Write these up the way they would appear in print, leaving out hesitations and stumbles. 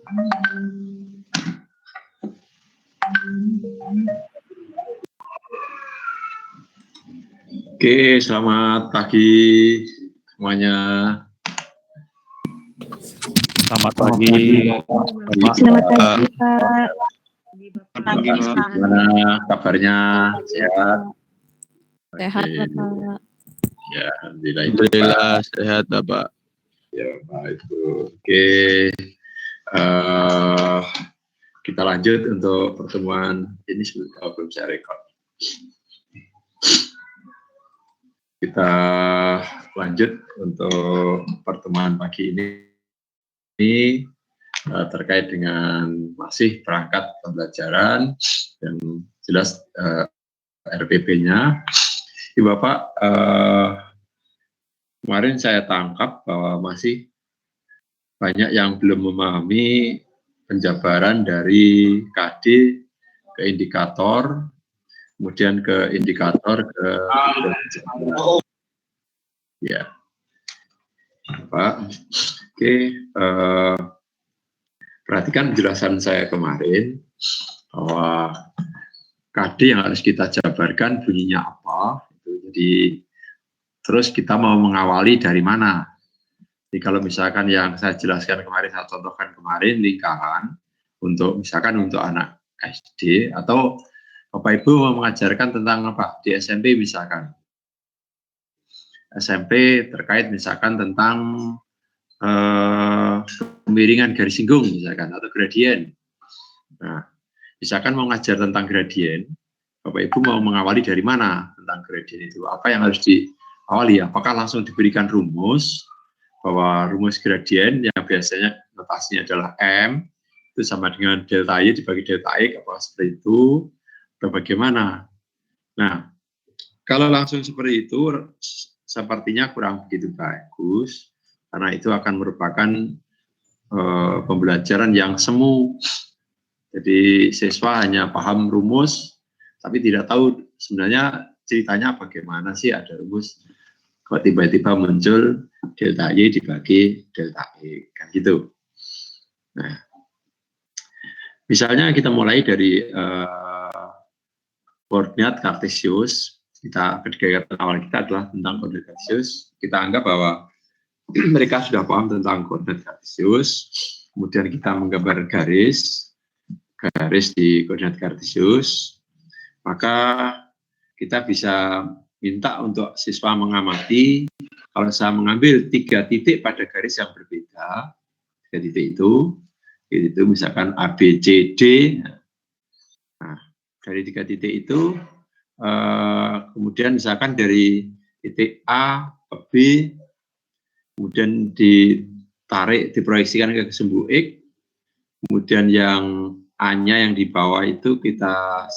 Oke, selamat pagi semuanya. Selamat pagi. Selamat pagi, Pak. Gimana kabarnya? Sehat? Sehat, Oke. Bapak. Ya, alhamdulillah. Alhamdulillah sehat, Bapak. Ya, baik. Oke. Kita lanjut untuk pertemuan ini belum saya rekod. Kita lanjut untuk pertemuan pagi ini terkait dengan masih perangkat pembelajaran yang jelas RPP-nya. Bapak, kemarin saya tangkap bahwa masih banyak yang belum memahami penjabaran dari KD ke indikator, kemudian ke indikator ke ya, Pak. Oke, perhatikan penjelasan saya kemarin bahwa KD yang harus kita jabarkan bunyinya apa. Jadi terus kita mau mengawali dari mana. Jadi kalau misalkan yang saya jelaskan kemarin, saya contohkan kemarin lingkaran untuk misalkan untuk anak SD atau Bapak Ibu mau mengajarkan tentang apa di SMP misalkan. SMP terkait misalkan tentang kemiringan garis singgung misalkan atau gradien. Nah, misalkan mau ngajar tentang gradien, Bapak Ibu mau mengawali dari mana tentang gradien itu? Apa yang harus diawali? Apakah langsung diberikan rumus bahwa rumus gradien yang biasanya notasinya adalah M itu sama dengan delta Y dibagi delta X, apakah seperti itu atau bagaimana? Nah, kalau langsung seperti itu sepertinya kurang begitu bagus karena itu akan merupakan pembelajaran yang semu. Jadi siswa hanya paham rumus tapi tidak tahu sebenarnya ceritanya bagaimana sih ada rumus kok tiba-tiba muncul delta Y dibagi delta X, kan gitu. Nah, misalnya kita mulai dari koordinat kartesius. Kegiatan awal kita adalah tentang koordinat kartesius. Kita anggap bahwa mereka sudah paham tentang koordinat kartesius. Kemudian kita menggambar garis di koordinat kartesius. Maka kita bisa minta untuk siswa mengamati kalau saya mengambil 3 titik pada garis yang berbeda, 3 titik itu misalkan A, B, C, D. Nah, dari 3 titik itu, kemudian misalkan dari titik A ke B, kemudian ditarik, diproyeksikan ke sumbu X, kemudian yang A-nya yang di bawah itu kita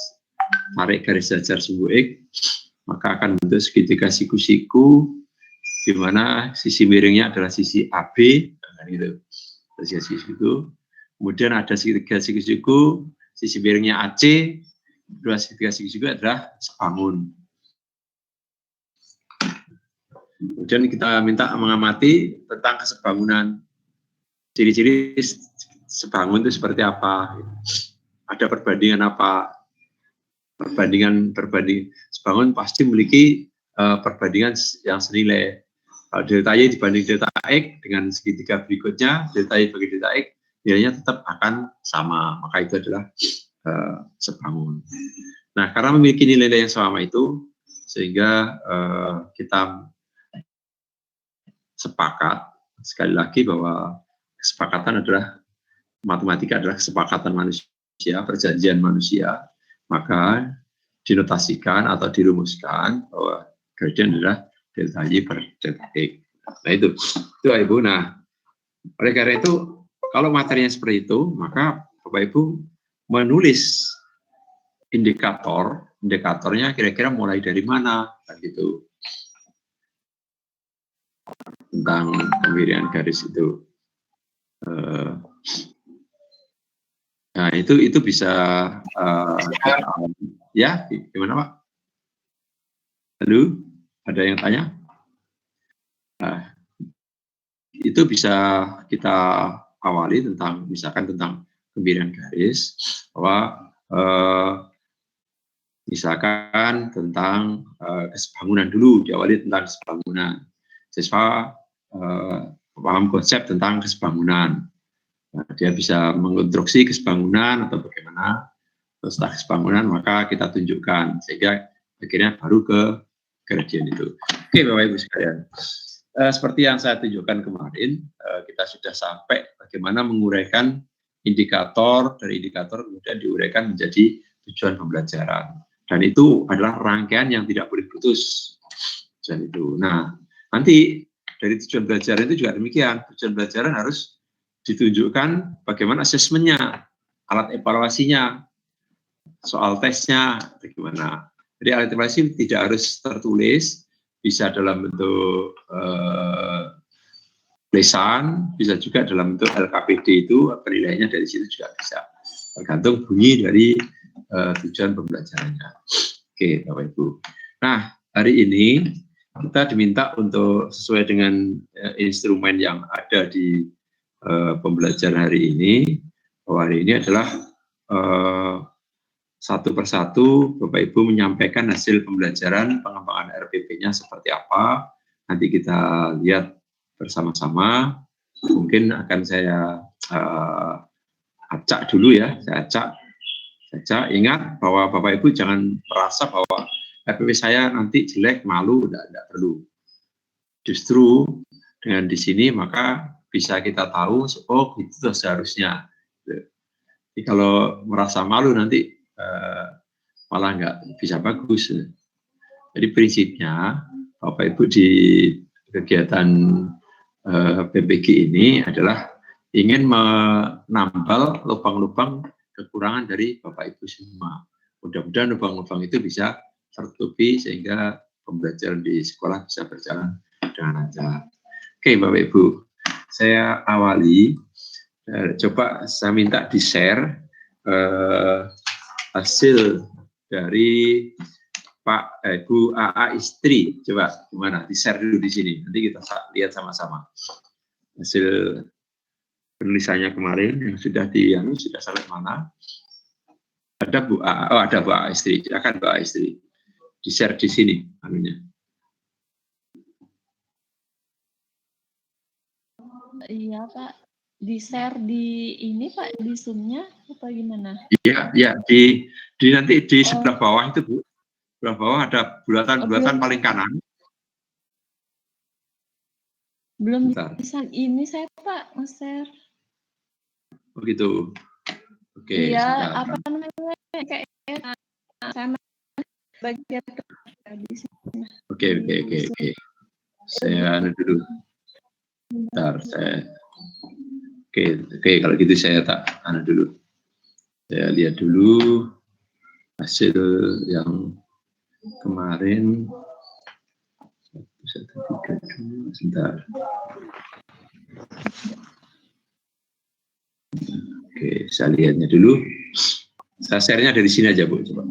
tarik garis datar sumbu X, maka akan bentuk segitiga siku-siku di mana sisi miringnya adalah sisi AB, gitu. Sisi siku. Kemudian ada segitiga siku-siku, sisi miringnya AC, dua segitiga siku-siku adalah sebangun. Kemudian kita minta mengamati tentang kesebangunan. Ciri-ciri sebangun itu seperti apa? Ada perbandingan apa? Perbandingan sebangun pasti memiliki perbandingan yang senilai. Delta Y dibanding delta X dengan segitiga berikutnya, delta Y bagi delta X, nilainya tetap akan sama. Maka itu adalah sebangun. Nah, karena memiliki nilai yang sama itu, sehingga kita sepakat, sekali lagi bahwa kesepakatan adalah, matematika adalah kesepakatan manusia, perjanjian manusia, maka dinotasikan atau dirumuskan bahwa gradien adalah delta Y per delta X. Nah itu Ibu. Nah, oleh karena itu, kalau materinya seperti itu, maka Bapak Ibu menulis indikatornya kira-kira mulai dari mana, kan gitu. Tentang kemiringan garis itu. Nah, itu bisa ya, gimana Pak? Halo, ada yang tanya? Nah, itu bisa kita awali tentang misalkan tentang kemiringan garis, bahwa misalkan tentang kesebangunan dulu, diawali tentang kesebangunan. Siswa paham konsep tentang kesebangunan. Nah, dia bisa mengonstruksi kesebangunan atau bagaimana. Setelah kesebangunan maka kita tunjukkan sehingga akhirnya baru ke gradien itu. Oke Bapak Ibu sekalian, seperti yang saya tunjukkan kemarin, kita sudah sampai bagaimana menguraikan indikator, dari indikator kemudian diuraikan menjadi tujuan pembelajaran, dan itu adalah rangkaian yang tidak boleh putus. Tujuan itu. Nah, nanti dari tujuan pembelajaran itu juga demikian. Tujuan pembelajaran harus ditunjukkan bagaimana asesmennya, alat evaluasinya, soal tesnya, bagaimana. Jadi alat evaluasi tidak harus tertulis, bisa dalam bentuk tulisan, bisa juga dalam bentuk LKPD itu, penilaiannya dari situ juga bisa. Tergantung bunyi dari tujuan pembelajarannya. Oke, Bapak Ibu. Nah, hari ini kita diminta untuk sesuai dengan instrumen yang ada di pembelajaran hari ini, bahwa hari ini adalah satu persatu Bapak Ibu menyampaikan hasil pembelajaran pengembangan RPP-nya seperti apa. Nanti kita lihat bersama-sama. Mungkin akan saya acak dulu ya, saya acak saja. Ingat bahwa Bapak Ibu jangan merasa bahwa RPP saya nanti jelek, malu, tidak perlu. Justru dengan di sini maka bisa kita tahu, oh itu seharusnya. Jadi kalau merasa malu nanti malah nggak bisa bagus. Jadi prinsipnya Bapak Ibu di kegiatan PPG ini adalah ingin menambal lubang-lubang kekurangan dari Bapak Ibu semua. Mudah-mudahan lubang-lubang itu bisa tertutupi sehingga pembelajaran di sekolah bisa berjalan dengan lancar. Oke Bapak Ibu, saya awali. Coba saya minta di-share hasil dari Pak Ibu AA istri. Coba gimana? Di-share dulu di sini. Nanti kita lihat sama-sama hasil penulisannya kemarin yang sudah sudah sampai mana? Ada Bu AA, oh ada Bu AA istri. Silakan Bu AA istri. Di-share di sini anunya. Iya Pak, di-share di ini Pak, di Zoom-nya apa gimana? Iya, ya di nanti di sebelah bawah itu Bu. Sebelah bawah ada bulatan paling kanan. Belum Bentar. bisa ini saya Pak nge-share. Begitu. Oke. Iya, apa namanya kayak sama bagian di sini. Oke. Saya dulu. Bentar, saya. Oke, kalau gitu saya tak dulu. Saya lihat dulu hasil yang kemarin. 1, 3, 2, sebentar. Oke, saya lihatnya dulu. Saya share-nya dari sini aja, Bu. Coba.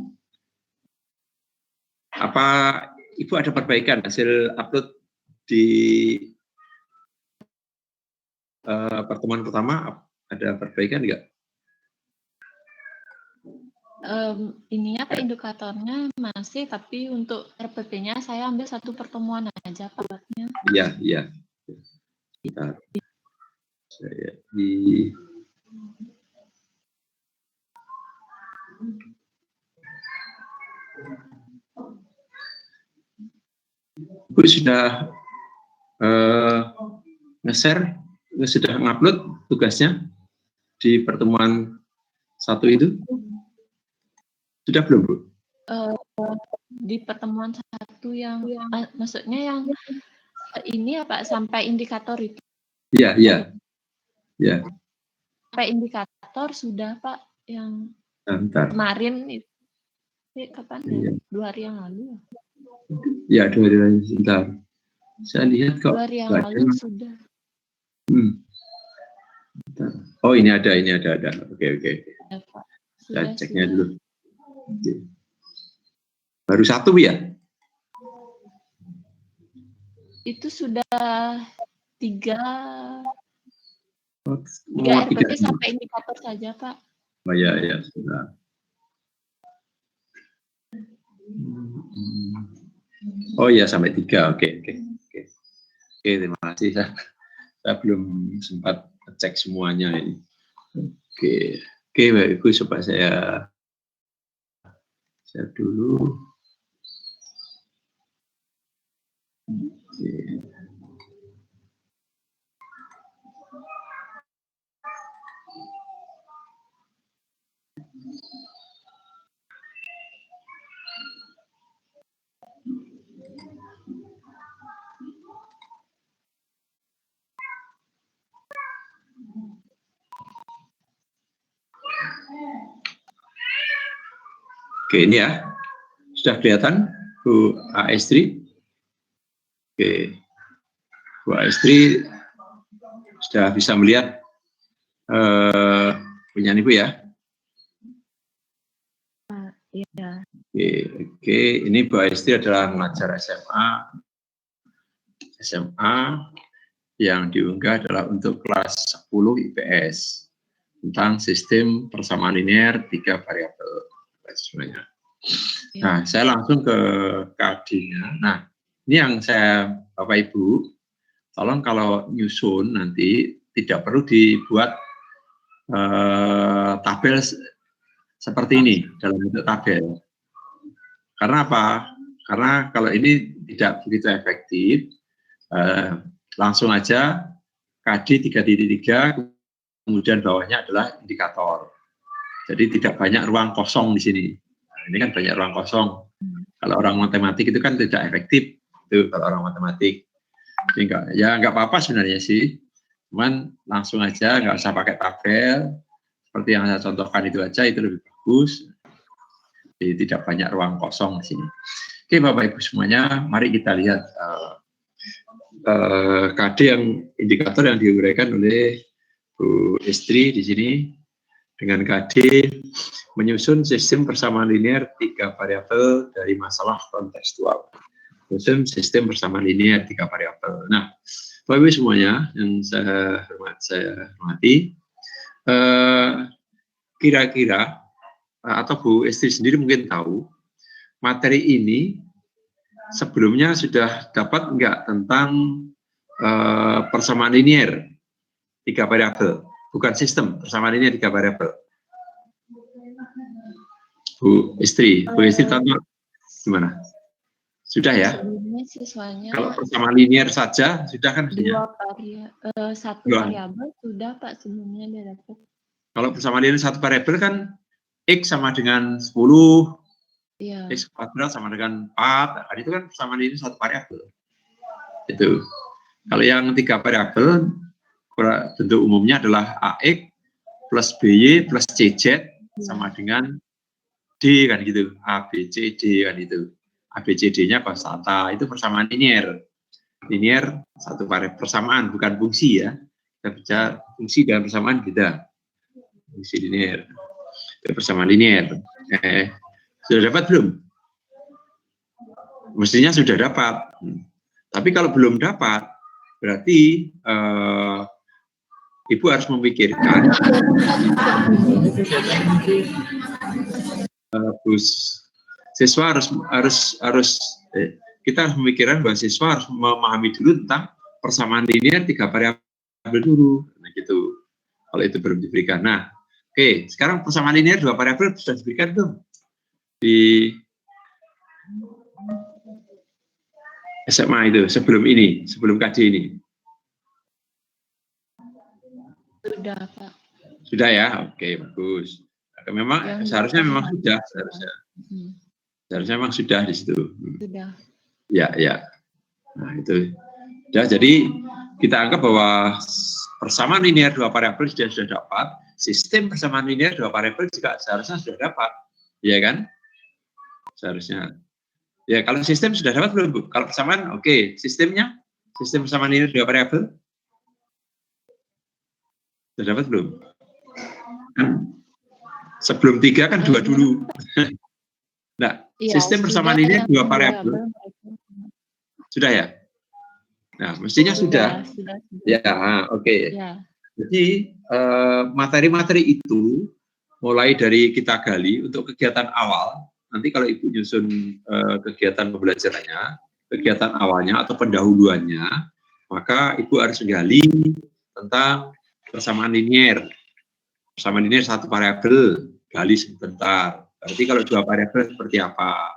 Apa Ibu ada perbaikan hasil upload di pertemuan pertama? Ada perbaikan enggak? Ininya Pak, indikatornya masih, tapi untuk RPP-nya saya ambil satu pertemuan aja Pak buatnya. Iya. Bentar. Saya di Bu sudah nge-share, sudah ngupload tugasnya di pertemuan satu itu? Sudah belum, Bu? Di pertemuan satu yang maksudnya yang ini ya Pak, sampai indikator itu. Iya. Sampai indikator sudah Pak, yang Bentar. kemarin itu kapan ya? 2 hari yang lalu. Ya, 2 hari lalu sebentar. Saya lihat kok 2 hari yang lalu sudah. Oh, ini ada. Oke. Ya, Pak. Saya ceknya dulu. Oke. Baru satu ya? Itu sudah 3. Tiga RPP sampai indikator saja, Pak. Oh ya, sudah. Oh ya, sampai 3. Oke, terima kasih. Saya belum sempat cek semuanya ini. Oke, Bapak Ibu, coba saya dulu. Oke. Oke, ini ya. Sudah kelihatan Bu Astri? Oke. Bu Astri sudah bisa melihat punya Ibu ya? Iya. Oke. Ini Bu Astri adalah pengajar SMA yang diunggah adalah untuk kelas 10 IPS tentang sistem persamaan linear 3 variabel. Sebenarnya. Nah, saya langsung ke KD-nya. Nah, ini yang saya, Bapak Ibu, tolong kalau nyusun nanti tidak perlu dibuat tabel seperti ini dalam bentuk tabel. Karena apa? Karena kalau ini tidak begitu efektif, langsung aja KD 3.3, kemudian bawahnya adalah indikator. Jadi tidak banyak ruang kosong di sini. Nah, ini kan banyak ruang kosong. Kalau orang matematik itu kan tidak efektif. Itu kalau orang matematik. Jadi nggak apa-apa sebenarnya sih. Cuman langsung aja, nggak usah pakai tabel. Seperti yang saya contohkan itu aja, itu lebih bagus. Jadi tidak banyak ruang kosong di sini. Oke, Bapak Ibu semuanya, mari kita lihat KD yang indikator yang diuraikan oleh Bu Istri di sini. Dengan KD menyusun sistem persamaan linear 3 variabel dari masalah kontekstual. Menyusun sistem persamaan linear 3 variabel. Nah, Bapak Ibu semuanya yang saya hormati, kira-kira atau Bu Istri sendiri mungkin tahu materi ini sebelumnya sudah dapat enggak tentang persamaan linear 3 variabel. Bukan sistem, persamaan linear 3 variabel. Bu Istri tahu gimana? Sudah ya? Siswanya kalau persamaan linear saja, sudah kan? Satu variabel sudah Pak sebelumnya dia dapat. Kalau persamaan linear satu variabel kan X sama dengan 10, iya. X kuadrat sama dengan 4, itu kan persamaan linear satu variabel. Itu. Kalau yang 3 variabel, bentuk umumnya adalah AX plus BY plus CZ sama dengan D kan gitu, A, B, C, D kan itu. A, B, C, D-nya konstanta, itu persamaan linear. Linear satu variabel, persamaan bukan fungsi ya. Kita bicara fungsi dan persamaan beda. Fungsi linear, persamaan linear. Sudah dapat belum? Mestinya sudah dapat. Tapi kalau belum dapat, berarti Ibu harus memikirkan siswa kita harus memikirkan bahwa siswa harus memahami dulu tentang persamaan linear 3 variabel dulu. Nah, gitu. Kalau itu belum diberikan. Nah, oke, sekarang persamaan linear 2 variabel sudah diberikan belum? Di SMA itu, sebelum KD ini. Sudah, Pak. Sudah ya? Oke, bagus. Memang seharusnya memang sudah, seharusnya memang sudah di situ. Sudah. Ya. Nah, itu. Ya, jadi kita anggap bahwa persamaan linear 2 variabel sudah dapat, sistem persamaan linear 2 variabel juga seharusnya sudah dapat. Iya kan? Seharusnya. Ya, kalau sistem sudah dapat belum, Bu? Kalau persamaan, oke. Sistemnya? Sistem persamaan linear 2 variabel? Sudah dapat belum? Sebelum 3 kan 2 dulu. Nah, ya, sistem persamaan linear 2 variabel. Sudah ya? Nah, mestinya sudah. Ya, oke. Ya. Jadi materi-materi itu mulai dari kita gali untuk kegiatan awal. Nanti kalau Ibu nyusun kegiatan pembelajarannya, kegiatan awalnya atau pendahuluannya, maka Ibu harus menggali tentang persamaan linier. Persamaan linier satu variabel, gali sebentar. Berarti kalau dua variabel seperti apa?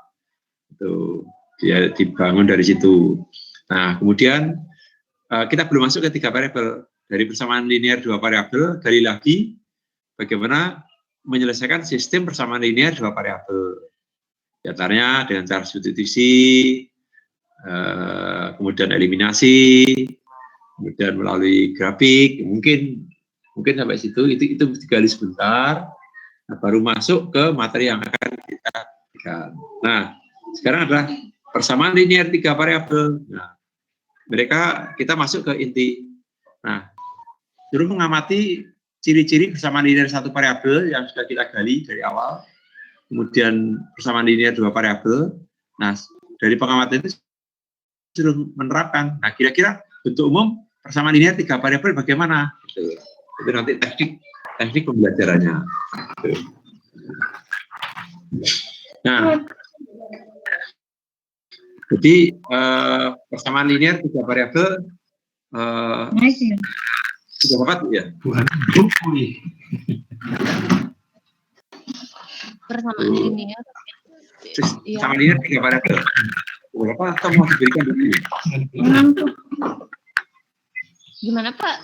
Itu dia dibangun dari situ. Nah, kemudian kita belum masuk ke tiga variabel. Dari persamaan linier dua variabel, gali lagi bagaimana menyelesaikan sistem persamaan linier dua variabel. Di antaranya dengan cara substitusi, kemudian eliminasi, kemudian melalui grafik, mungkin sampai situ, itu digali sebentar, nah, baru masuk ke materi yang akan kita berikan. Nah, sekarang adalah persamaan linier tiga variabel. Nah, kita masuk ke inti. Nah, suruh mengamati ciri-ciri persamaan linier satu variabel yang sudah kita gali dari awal, kemudian persamaan linier dua variabel. Nah, dari pengamatan itu sudah menerapkan. Nah, kira-kira bentuk umum persamaan linier tiga variabel bagaimana? Itu nanti teknik pembelajarannya. Nah, jadi persamaan linier tiga variabel sudah dapat ya? Persamaan linier. Persamaan linier tiga variabel. Berapa atau mau diberikan dulu? Gimana Pak?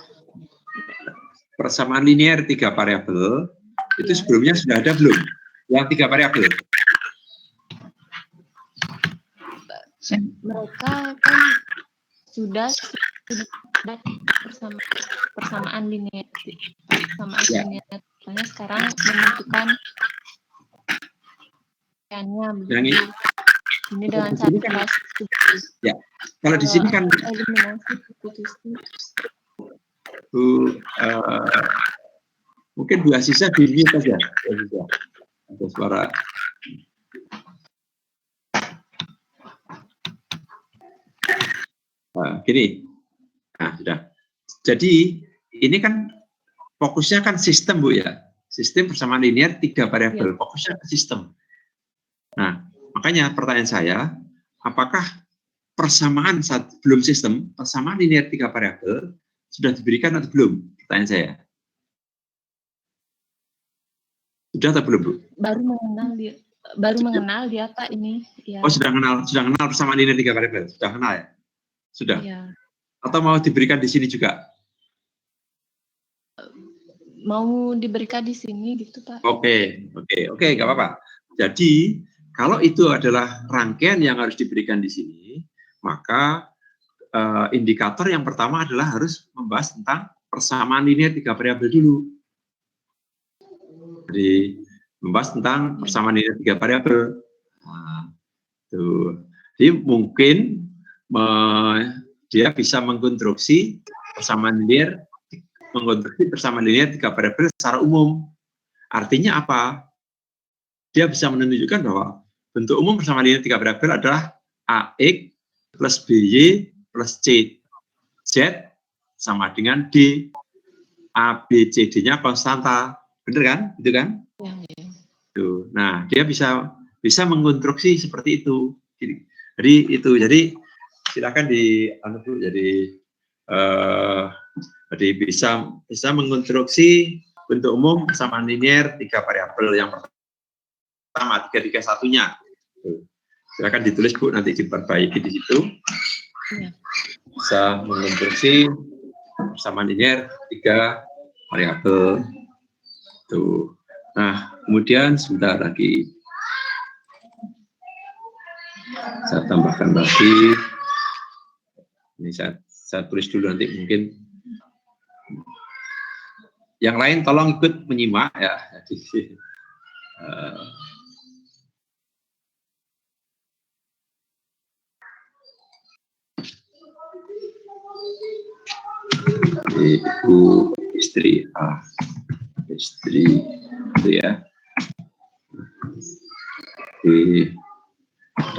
Persamaan linier tiga variabel itu sebelumnya sudah ada belum? Yang tiga variabel. Mereka kan sudah persamaan linier. Linier. Soalnya sekarang menentukan yang ini dengan cara ya. Kalau di sini kan eliminasi substitusi. Mungkin Bu Aziza di mute saja. Ada suara. Nah, gini. Nah, sudah. Jadi ini kan fokusnya kan sistem Bu ya. Sistem persamaan linier tiga variabel. Fokusnya ke sistem. Nah, makanya pertanyaan saya, apakah persamaan belum sistem, persamaan linier tiga variabel sudah diberikan atau belum? Pertanyaan saya. Sudah atau belum, Bu? Baru mengenal dia Pak ini. Ya. Oh, sudah kenal persamaan linier tiga variabel. Sudah kenal ya? Sudah. Ya. Atau mau diberikan di sini juga? Mau diberikan di sini gitu Pak. Oke, nggak apa-apa. Jadi kalau itu adalah rangkaian yang harus diberikan di sini, maka indikator yang pertama adalah harus membahas tentang persamaan linier tiga variabel dulu. Jadi membahas tentang persamaan linier tiga variabel. Nah, tuh. Jadi mungkin dia bisa mengkonstruksi persamaan linier tiga variabel secara umum. Artinya apa? Dia bisa menunjukkan bahwa bentuk umum persamaan linier tiga variabel adalah AX plus BY plus C. Z sama dengan D. A, B, C, D-nya konstanta. Benar kan? Itu kan? Ya. Tuh. Nah, dia bisa mengkonstruksi seperti itu. Jadi silakan jadi bisa mengkonstruksi bentuk umum persamaan linier tiga variabel. Yang pertama 331-nya. Silakan ditulis Bu, nanti diperbaiki di situ. Ya. Bisa mengkonstruksi persamaan linier tiga variabel. Tuh. Nah, kemudian sebentar lagi saya tambahkan lagi. Ini saya tulis dulu, nanti mungkin yang lain tolong ikut menyimak ya. Jadi, Ibu istri itu ya,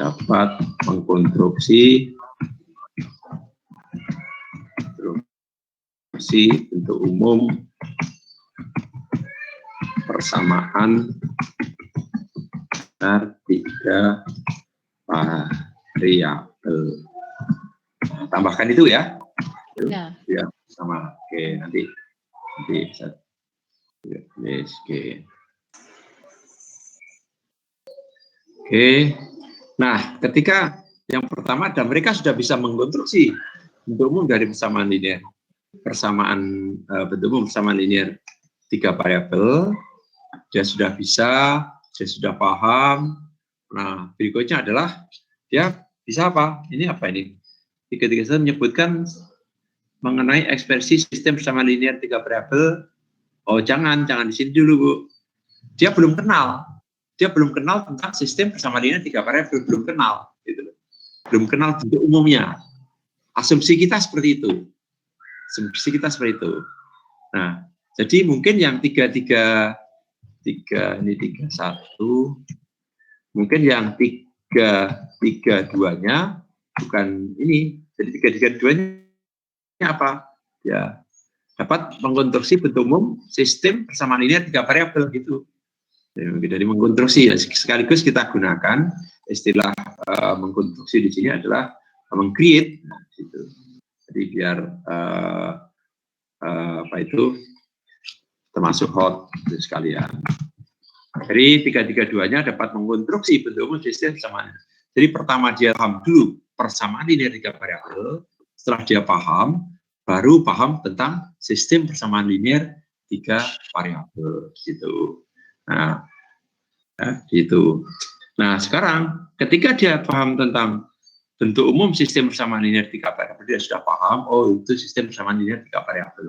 dapat mengkonstruksi konstruksi bentuk umum persamaan tiga variabel. Tambahkan itu ya. Ya. Ya, sama. Oke, nanti bisa. Oke. Nah, ketika yang pertama dan mereka sudah bisa mengkonstruksi bentuk umum dari persamaan linear. Bentuk umum persamaan linear tiga variabel, dia sudah bisa, dia sudah paham. Nah, berikutnya adalah dia bisa apa? Ini apa ini? Tiga-tiga saya menyebutkan mengenai ekspresi sistem persamaan linear tiga variabel. Oh, jangan di sini dulu, Bu. Dia belum kenal tentang sistem persamaan linear tiga variabel, belum kenal, gitu. Belum kenal bentuk umumnya. Asumsi kita seperti itu. Nah, jadi mungkin yang tiga satu, mungkin yang tiga duanya bukan ini. Jadi tiga duanya apa? Ya, dapat mengkonstruksi bentuk umum sistem persamaan linear tiga variabel gitu. Dari mengkonstruksi ya, sekaligus kita gunakan istilah mengkonstruksi di sini adalah meng-create, gitu. Jadi biar apa itu termasuk hot itu sekalian. Jadi tiga-duanya dapat mengkonstruksi bentuk umum sistem persamaan. Jadi pertama dia paham dulu persamaan linear tiga variabel. Setelah dia paham, baru paham tentang sistem persamaan linear tiga variabel, gitu. Nah, gitu. Nah, sekarang ketika dia paham tentang bentuk umum sistem persamaan linear tiga variabel, dia sudah paham, oh itu sistem persamaan linear tiga variabel.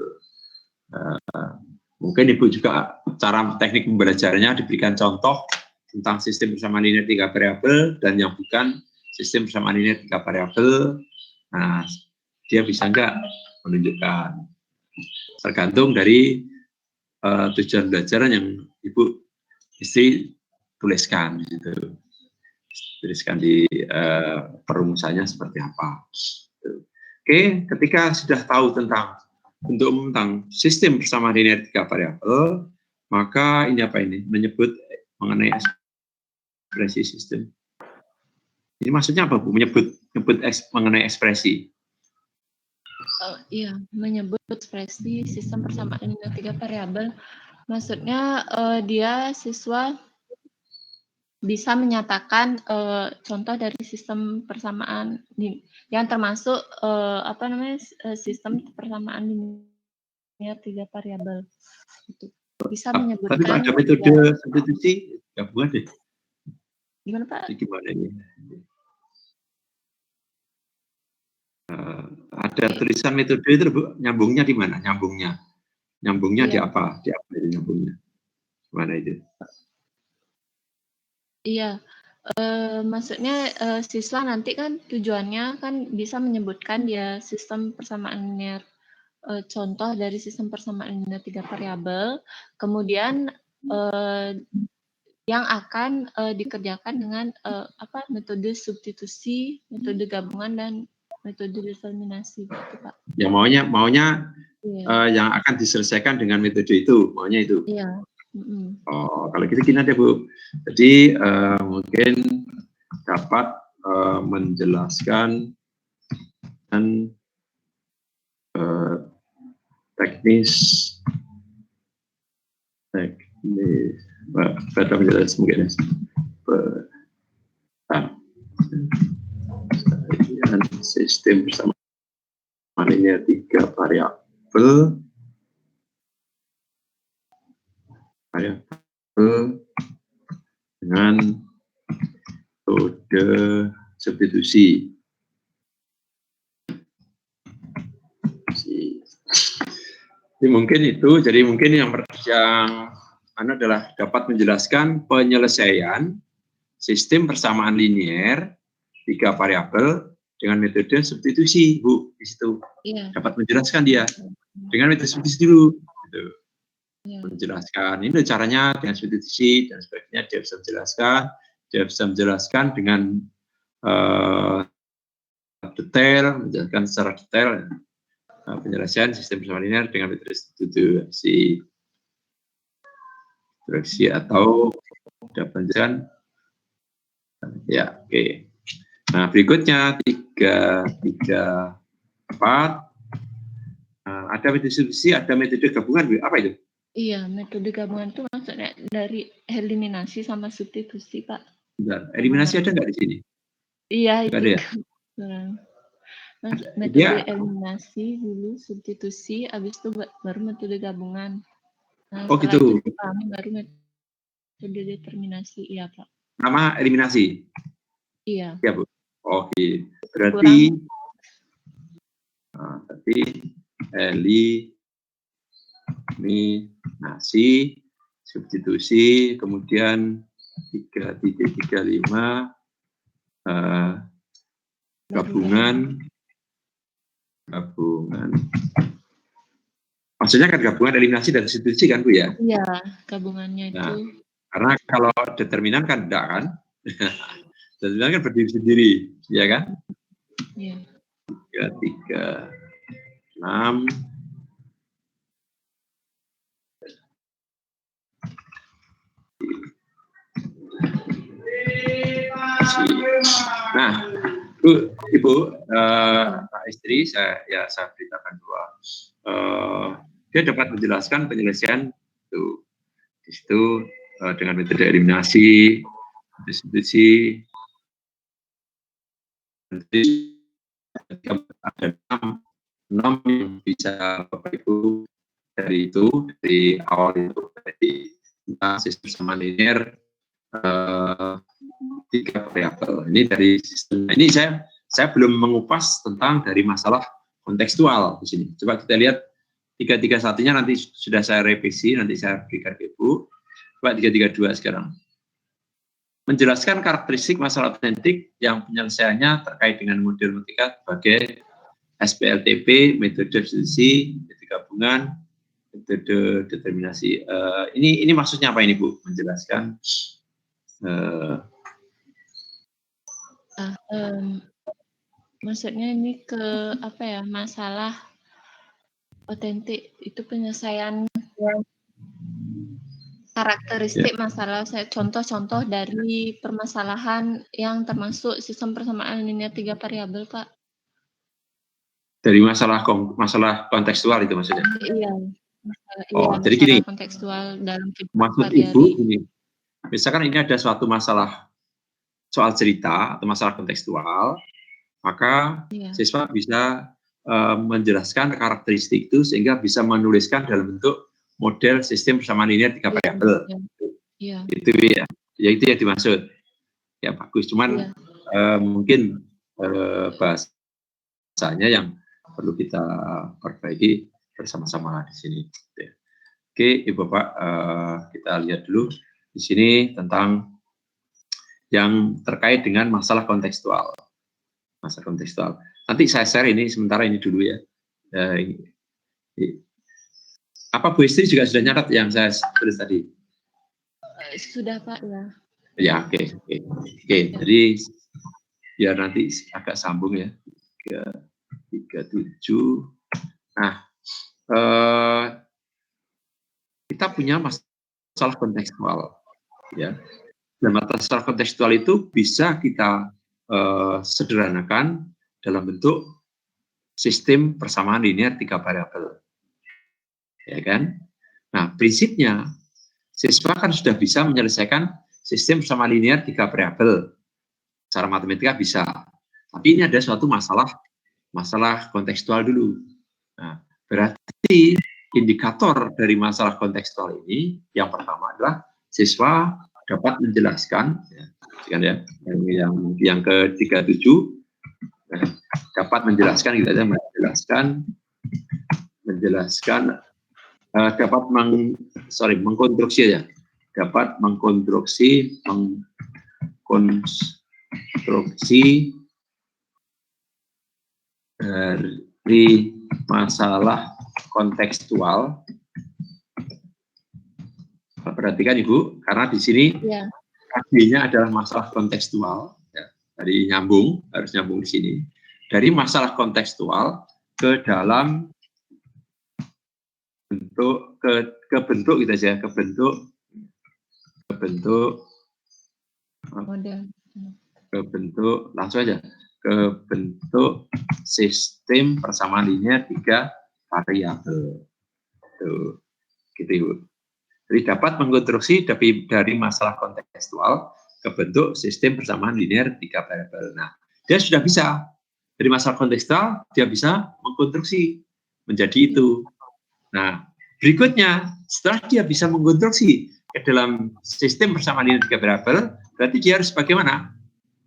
Mungkin Ibu juga cara teknik pembelajarannya diberikan contoh tentang sistem persamaan linear tiga variabel dan yang bukan sistem persamaan linear tiga variabel. Nah, dia bisa enggak menunjukkan, tergantung dari tujuan belajar yang Ibu istri tuliskan gitu. Tuliskan di perumusannya seperti apa. Oke, ketika sudah tahu tentang bentuk umum tentang sistem persamaan linear tiga variabel, maka ini apa ini? Menyebut mengenai ekspresi sistem. Ini maksudnya apa, Bu? Menyebut mengenai ekspresi. Iya, menyebut ekspresi sistem persamaan linear tiga variabel. Maksudnya dia siswa bisa menyatakan contoh dari sistem persamaan yang termasuk sistem persamaan linear tiga variabel. Gitu. Bisa menyebutkan. Tapi ada metode substitusi, gabungan deh. Gimana, Pak? Gimana ini? Ada tulisan metode itu, Bu, nyambungnya di mana? Nyambungnya di apa? Di apa itu nyambungnya? Gimana itu? Iya, maksudnya siswa nanti kan tujuannya kan bisa menyebutkan dia sistem persamaan linear, contoh dari sistem persamaan linear tiga variabel, kemudian yang akan dikerjakan dengan metode substitusi, metode gabungan dan metode determinasi, gitu, Pak. Ya maunya yang akan diselesaikan dengan metode itu, maunya itu. Iya. Oh, kalau gitu gini deh, Bu. Jadi mungkin dapat menjelaskan dan teknis pada menjelaskan mungkin sistem persamaan linear tiga variabel dengan metode substitusi. Jadi mungkin itu, jadi mungkin yang adalah dapat menjelaskan penyelesaian sistem persamaan linear tiga variabel dengan metode substitusi, Bu, di situ. Iya. Dapat menjelaskan dia dengan metode substitusi dulu. Gitu. Iya. Menjelaskan ini caranya dengan substitusi dan sebagainya, dia bisa menjelaskan dengan detail, menjelaskan secara detail. penyelesaian sistem bersama linear dengan metode substitusi atau ada penjelasan. Ya, oke. Nah, berikutnya 3, 4. Ada metode substitusi, ada metode gabungan. Apa itu? Iya, metode gabungan itu maksudnya dari eliminasi sama substitusi, Pak. Bentar, eliminasi ada nggak di sini? Iya, Nggak itu. ada ya? Metode eliminasi dulu, substitusi, habis itu baru metode gabungan. Nah, Oh gitu. Itu dipahami baru metode determinasi, iya Pak. Nama eliminasi? Iya. Ya Bu. Oke. Berarti eliminasi, substitusi, kemudian 3.35 gabungan. Maksudnya kan gabungan eliminasi dan substitusi kan Bu ya? Iya, gabungannya itu. Nah, karena kalau determinan kan enggak kan? Determinan kan berdiri sendiri, ya kan? Iya. 3, 6. Nah, Ibu, Pak istri, saya beritakan bahwa dia dapat menjelaskan penyelesaian itu di situ dengan metode eliminasi, substitusi. Ada 6 yang bisa Bapak Ibu dari awal itu dari sistem sama linear 3 variabel. Ini dari sistem. Ini saya belum mengupas tentang dari masalah kontekstual di sini. Coba kita lihat 331-nya nanti sudah saya revisi, nanti saya berikan ke Ibu. Coba 332 sekarang. Menjelaskan karakteristik masalah otentik yang penyelesaiannya terkait dengan model matematika sebagai SPLTP, metode substitusi, metode gabungan, metode determinasi. Ini maksudnya apa ini Bu? Menjelaskan maksudnya ini ke apa ya, masalah otentik itu penyelesaian karakteristik masalah, contoh-contoh dari permasalahan yang termasuk sistem persamaan linear 3 variabel, Pak. Dari masalah kontekstual itu maksudnya? Iya. Jadi gini, kontekstual dalam maksud Ibu ini, misalkan ini ada suatu masalah soal cerita atau masalah kontekstual, maka siswa bisa menjelaskan karakteristik itu sehingga bisa menuliskan dalam bentuk model sistem persamaan linear 3 variabel. Itu ya, itu yang dimaksud. Ya bagus, cuman mungkin bahasanya yang perlu kita perbaiki bersama-sama di sini. Oke, Ibu Bapak, kita lihat dulu di sini tentang yang terkait dengan masalah kontekstual. Masalah kontekstual. Nanti saya share ini sementara ini dulu ya. Apa Bu Istri juga sudah nyatat yang saya tulis tadi? Sudah Pak ya. Ya, oke. Jadi biar nanti agak sambung ya. 37. Nah, kita punya masalah kontekstual, ya. Dan masalah kontekstual itu bisa kita sederhanakan dalam bentuk sistem persamaan linear 3 variabel, ya kan? Nah, prinsipnya siswa kan sudah bisa menyelesaikan sistem persamaan linear 3 variabel. Secara matematika bisa. Tapi ini ada suatu masalah kontekstual dulu. Nah, berarti indikator dari masalah kontekstual ini yang pertama adalah siswa dapat menjelaskan, ya, yang ke-37 dapat menjelaskan, gitu aja, dapat mengkonstruksi ya, dapat mengkonstruksi dari masalah kontekstual. Perhatikan Ibu, karena di sini AG-nya adalah masalah kontekstual, ya, dari harus nyambung di sini. Dari masalah kontekstual ke dalam bentuk ke bentuk gitu aja, ke bentuk Model. langsung aja ke bentuk sistem persamaan linear 3 variabel. Tuh, gitu. Jadi dapat mengkonstruksi dari masalah kontekstual ke bentuk sistem persamaan linear 3 variabel. Nah, dia sudah bisa dari masalah kontekstual dia bisa mengkonstruksi menjadi itu. Nah, berikutnya setelah dia bisa mengkonstruksi ke dalam sistem persamaan linear 3 variabel, berarti dia harus bagaimana?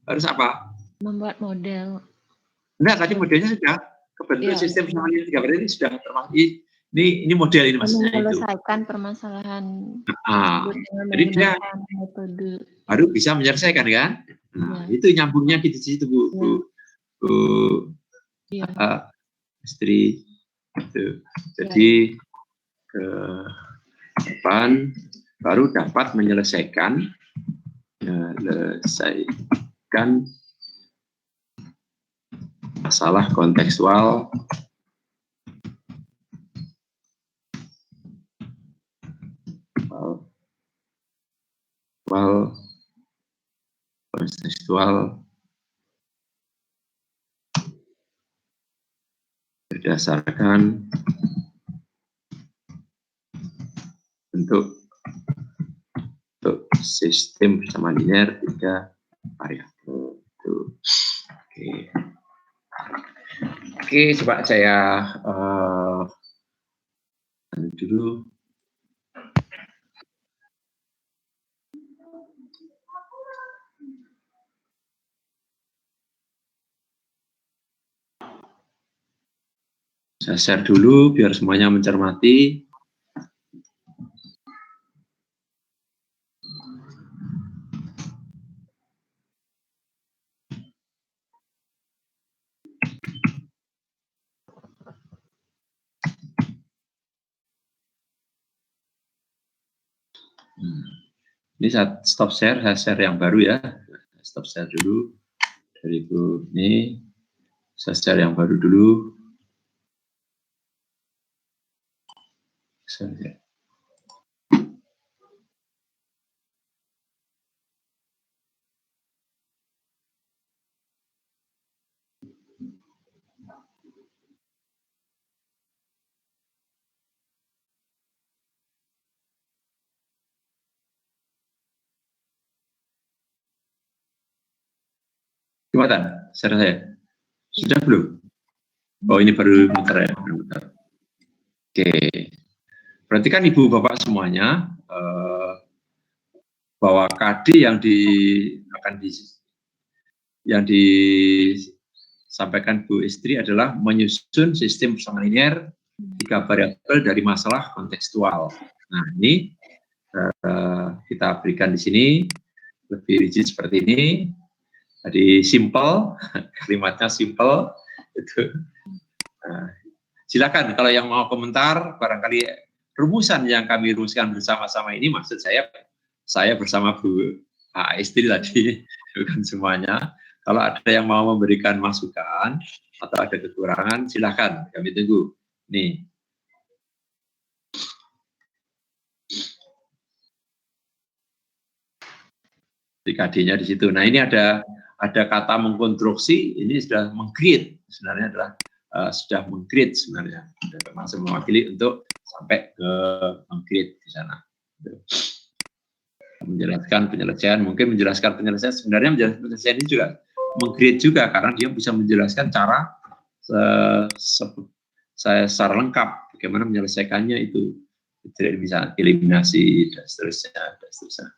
Harus apa? Membuat model. Enggak, tadi modelnya sudah ke bentuk sistem persamaan linear 3 variabel ini sudah termasuk ini model ini maksudnya itu. Menyelesaikan permasalahan. Jadi dia metode. baru bisa menyelesaikan kan? Nah, itu nyambungnya di situ Bu istri itu. Jadi ke depan baru dapat menyelesaikan masalah kontekstual berdasarkan bentuk sistem persamaan linear 3 variabel. Oke, coba saya dulu. Saya share dulu biar semuanya mencermati. Ini saya stop share, saya share yang baru ya. Stop share dulu. Dari Bu ini, saya share yang baru dulu. Share. Gimana? Share saya. Sudah belum? Oh, ini baru muter ya. Oke. Berarti kan Ibu Bapak semuanya bahwa KD yang disampaikan Bu Istri adalah menyusun sistem persamaan linear 3 variabel dari masalah kontekstual. Nah, ini kita berikan di sini lebih rigid seperti ini. Jadi simple, kalimatnya simple. Itu. Silakan kalau yang mau komentar, barangkali rumusan yang kami rumuskan bersama-sama ini, maksud saya bersama Bu Istri tadi, bukan semuanya. Kalau ada yang mau memberikan masukan atau ada kekurangan, silakan, kami tunggu. Nih. KD-nya di situ. Nah, ini ada kata mengkonstruksi, ini sudah meng-create, sebenarnya adalah sudah meng-create sebenarnya, masih mewakili untuk sampai ke meng-create di sana. Menjelaskan penyelesaian, mungkin menjelaskan penyelesaian, sebenarnya menjelaskan penyelesaian ini juga meng-create juga, karena dia bisa menjelaskan cara secara lengkap, bagaimana menyelesaikannya itu, bisa eliminasi, dan seterusnya, dan seterusnya.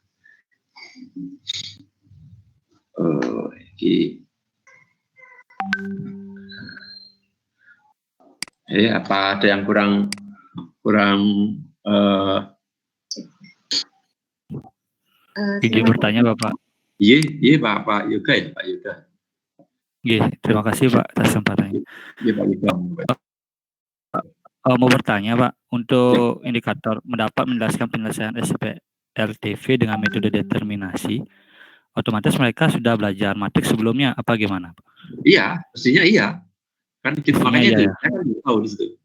Apa ada yang kurang Izin bertanya Bapak. Iya Pak Yoga ya, Pak Yoga. Iya, terima kasih Pak atas kesempatannya. Iya Pak Yoga. Mau bertanya Pak, untuk indikator mendapat menjelaskan penyelesaian SPLTV dengan metode determinasi, otomatis mereka sudah belajar matriks sebelumnya, apa gimana Pak? Iya, mestinya iya. Kan gitu, Isinya makanya ya, itu, ya. saya kan nggak tahu di situ.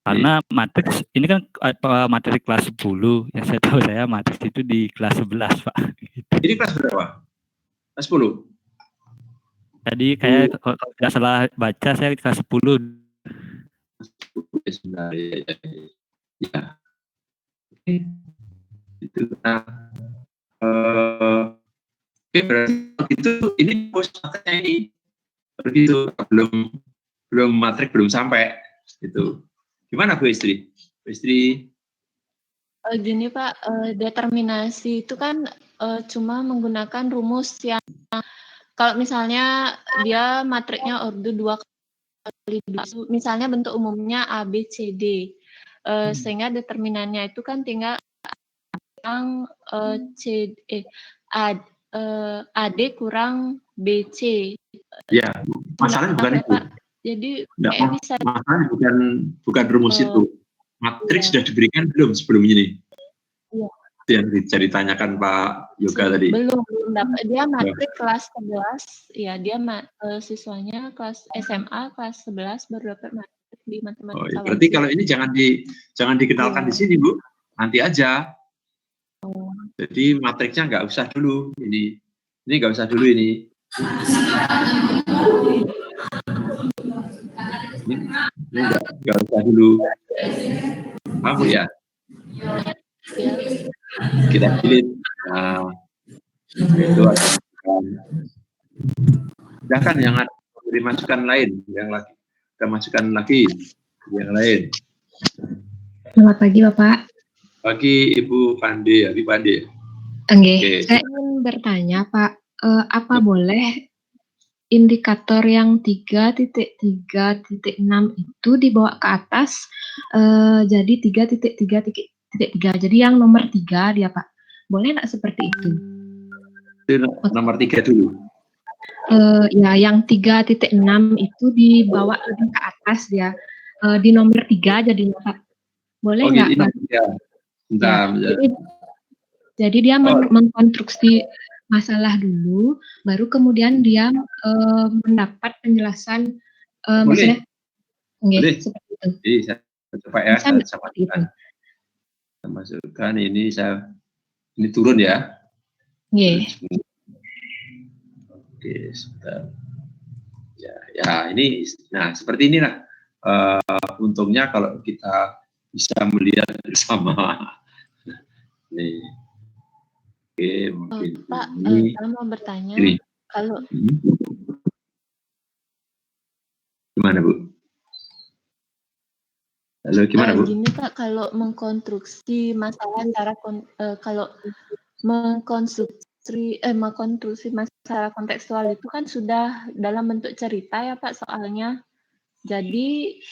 Karena matriks ini kan materi kelas 10, yang saya tahu saya matriks itu di kelas 11, Pak. Gitu. Ini kelas berapa? Kelas 10? Jadi kayak kalau tidak salah baca saya kelas 10. Sebenarnya ya. Itu oke, berarti itu ini post matriknya ini begitu, belum matrik belum sampai itu. Gimana Bu Istri? Bu Istri? Gini Pak, determinasi itu kan cuma menggunakan rumus yang kalau misalnya dia matriknya order 2 kali 2, misalnya bentuk umumnya A, B, C, D. Sehingga determinannya itu kan tinggal yang AD kurang BC. Ya, masalahnya bukan itu. Pak. Jadi kayak bisa. Masalahnya bukan rumus itu. Matriks sudah diberikan belum sebelum ini? Iya. Itu yang ditanyakan Pak Yoga tadi. Belum dapat. Dia matrik kelas 11. Ya, dia siswanya kelas SMA kelas 11 baru dapat matrik di matematika. Oh, ya. Berarti kalau ini jangan dikenalkan di sini, Bu. Nanti aja. Jadi matriksnya nggak usah dulu ini nggak usah dulu ini nggak usah dulu. Paham ya? Kita pilih. Nah, itu silakan yang ada beri masukan lain, yang lagi kita masukkan lagi yang lain. Selamat pagi Bapak. Pagi Ibu Pande, Abi Pande. Okay. Saya ingin bertanya Pak, apa boleh indikator yang 3.3.6 itu dibawa ke atas jadi 3.3.3, jadi yang nomor 3 dia Pak, boleh nggak seperti itu? Nomor 3 dulu. Ya, yang 3.6 itu dibawa lebih ke atas dia, di nomor 3 jadinya Pak, boleh nggak Pak? Ya. Bentar, ya. Jadi dia mengkonstruksi masalah dulu, baru kemudian dia mendapat penjelasan maksudnya. Boleh. Seperti itu. Jadi saya coba ya, saya masukkan ini, ini turun ya. Oke, sebentar. Ya ini, nah seperti inilah. Untungnya kalau kita bisa melihat bersama. Nih. Oke, mungkin Pak, ini. saya mau bertanya, ini. kalau gimana Bu? Halo, gimana Bu? Gini Pak, kalau mengkonstruksi masalah kalau mengkonstruksi masalah kontekstual itu kan sudah dalam bentuk cerita ya Pak soalnya. Jadi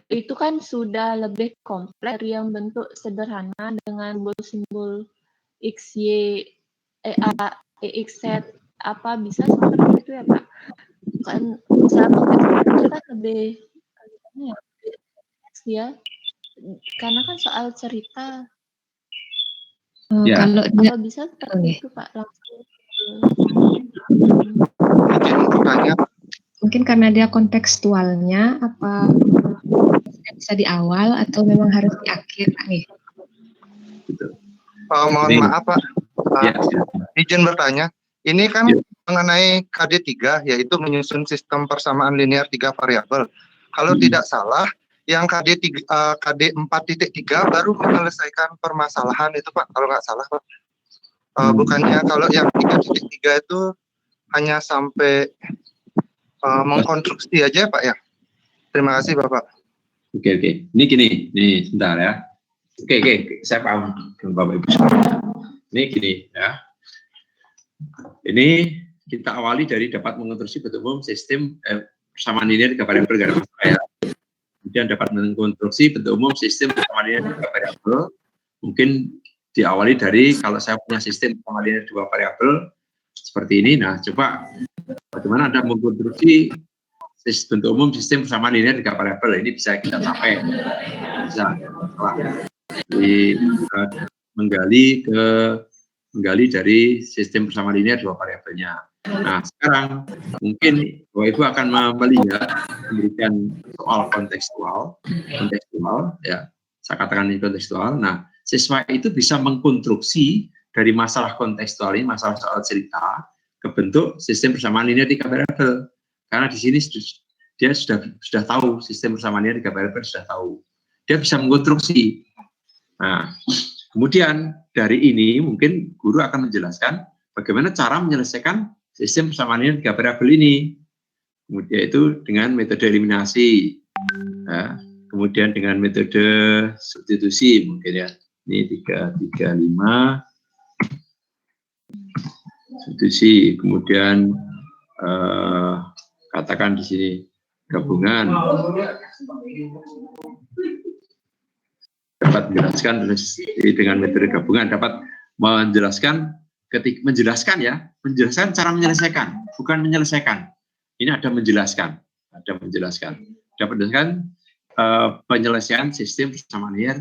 itu kan sudah lebih kompleks dari yang bentuk sederhana dengan simbol X, Y, A, X, Z, apa bisa seperti itu ya Pak? Kan masalah kontekstual itu kan lebih ya, karena kan soal cerita. Kalau bisa seperti itu Pak, langsung. Mungkin karena dia kontekstualnya, apa bisa di awal atau memang harus di akhir nih? Mohon maaf Pak, izin bertanya. Ini kan mengenai KD3, yaitu menyusun sistem persamaan linear 3 variabel. Kalau tidak salah, yang KD 4.3 baru menyelesaikan permasalahan itu Pak, kalau nggak salah Pak. Bukannya kalau yang 3.3 itu hanya sampai mengkonstruksi aja Pak ya. Terima kasih Bapak. Oke. Ini gini, nih sebentar ya. Oke, saya paham Bapak Ibu. Ini gini ya. Ini kita awali dari dapat mengonstruksi bentuk umum sistem persamaan linear 3 variabel garis ya. Kemudian dapat mengkonstruksi bentuk umum sistem persamaan linear 3 variabel. Mungkin diawali dari kalau saya punya sistem persamaan linear 2 variabel seperti ini. Nah, coba bagaimana Anda mengkonstruksi bentuk umum sistem persamaan linear 3 variabel. Ini bisa kita capai. Bisa menggali dari sistem persamaan linear 2 variabelnya. Nah, sekarang mungkin Bapak Ibu akan melihat, memberikan soal kontekstual, ya, saya katakan ini kontekstual. Nah, siswa itu bisa mengkonstruksi dari masalah kontekstual ini, masalah soal cerita, ke bentuk sistem persamaan linear 3 variabel. Karena di sini dia sudah tahu sistem persamaan linear 3 variabel, sudah tahu. Dia bisa mengkonstruksi. Nah, kemudian dari ini mungkin guru akan menjelaskan bagaimana cara menyelesaikan sistem persamaan linear 3 variabel ini, yaitu dengan metode eliminasi, ya, kemudian dengan metode substitusi mungkin ya. Ini 3, 5 substitusi, kemudian katakan di sini gabungan, dapat menjelaskan dengan metode gabungan, dapat menjelaskan menjelaskan cara menyelesaikan, bukan menyelesaikan. Ini ada menjelaskan, dapat menjelaskan penyelesaian sistem persamaan linear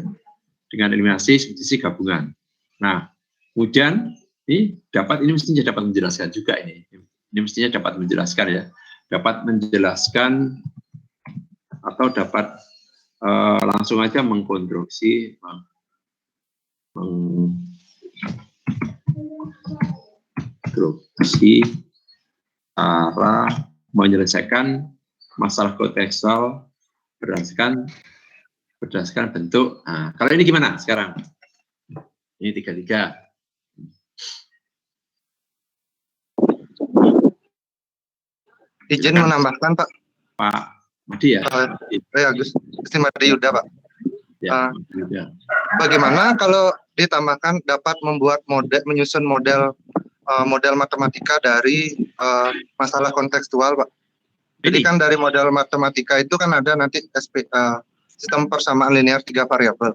dengan eliminasi substitusi gabungan. Nah, kemudian ini mestinya dapat menjelaskan juga ini mestinya dapat menjelaskan ya, dapat menjelaskan atau dapat langsung aja mengkonstruksi cara menyelesaikan masalah kontekstual berdasarkan bentuk. Nah, kalau ini gimana sekarang? Ini 3. Izin menambahkan, Pak. Pak Madi ya? Gusti Madi Yuda, Pak. Ya, bagaimana kalau ditambahkan dapat membuat menyusun model matematika dari masalah kontekstual, Pak. Jadi kan dari model matematika itu kan ada nanti sistem persamaan linear 3 variabel.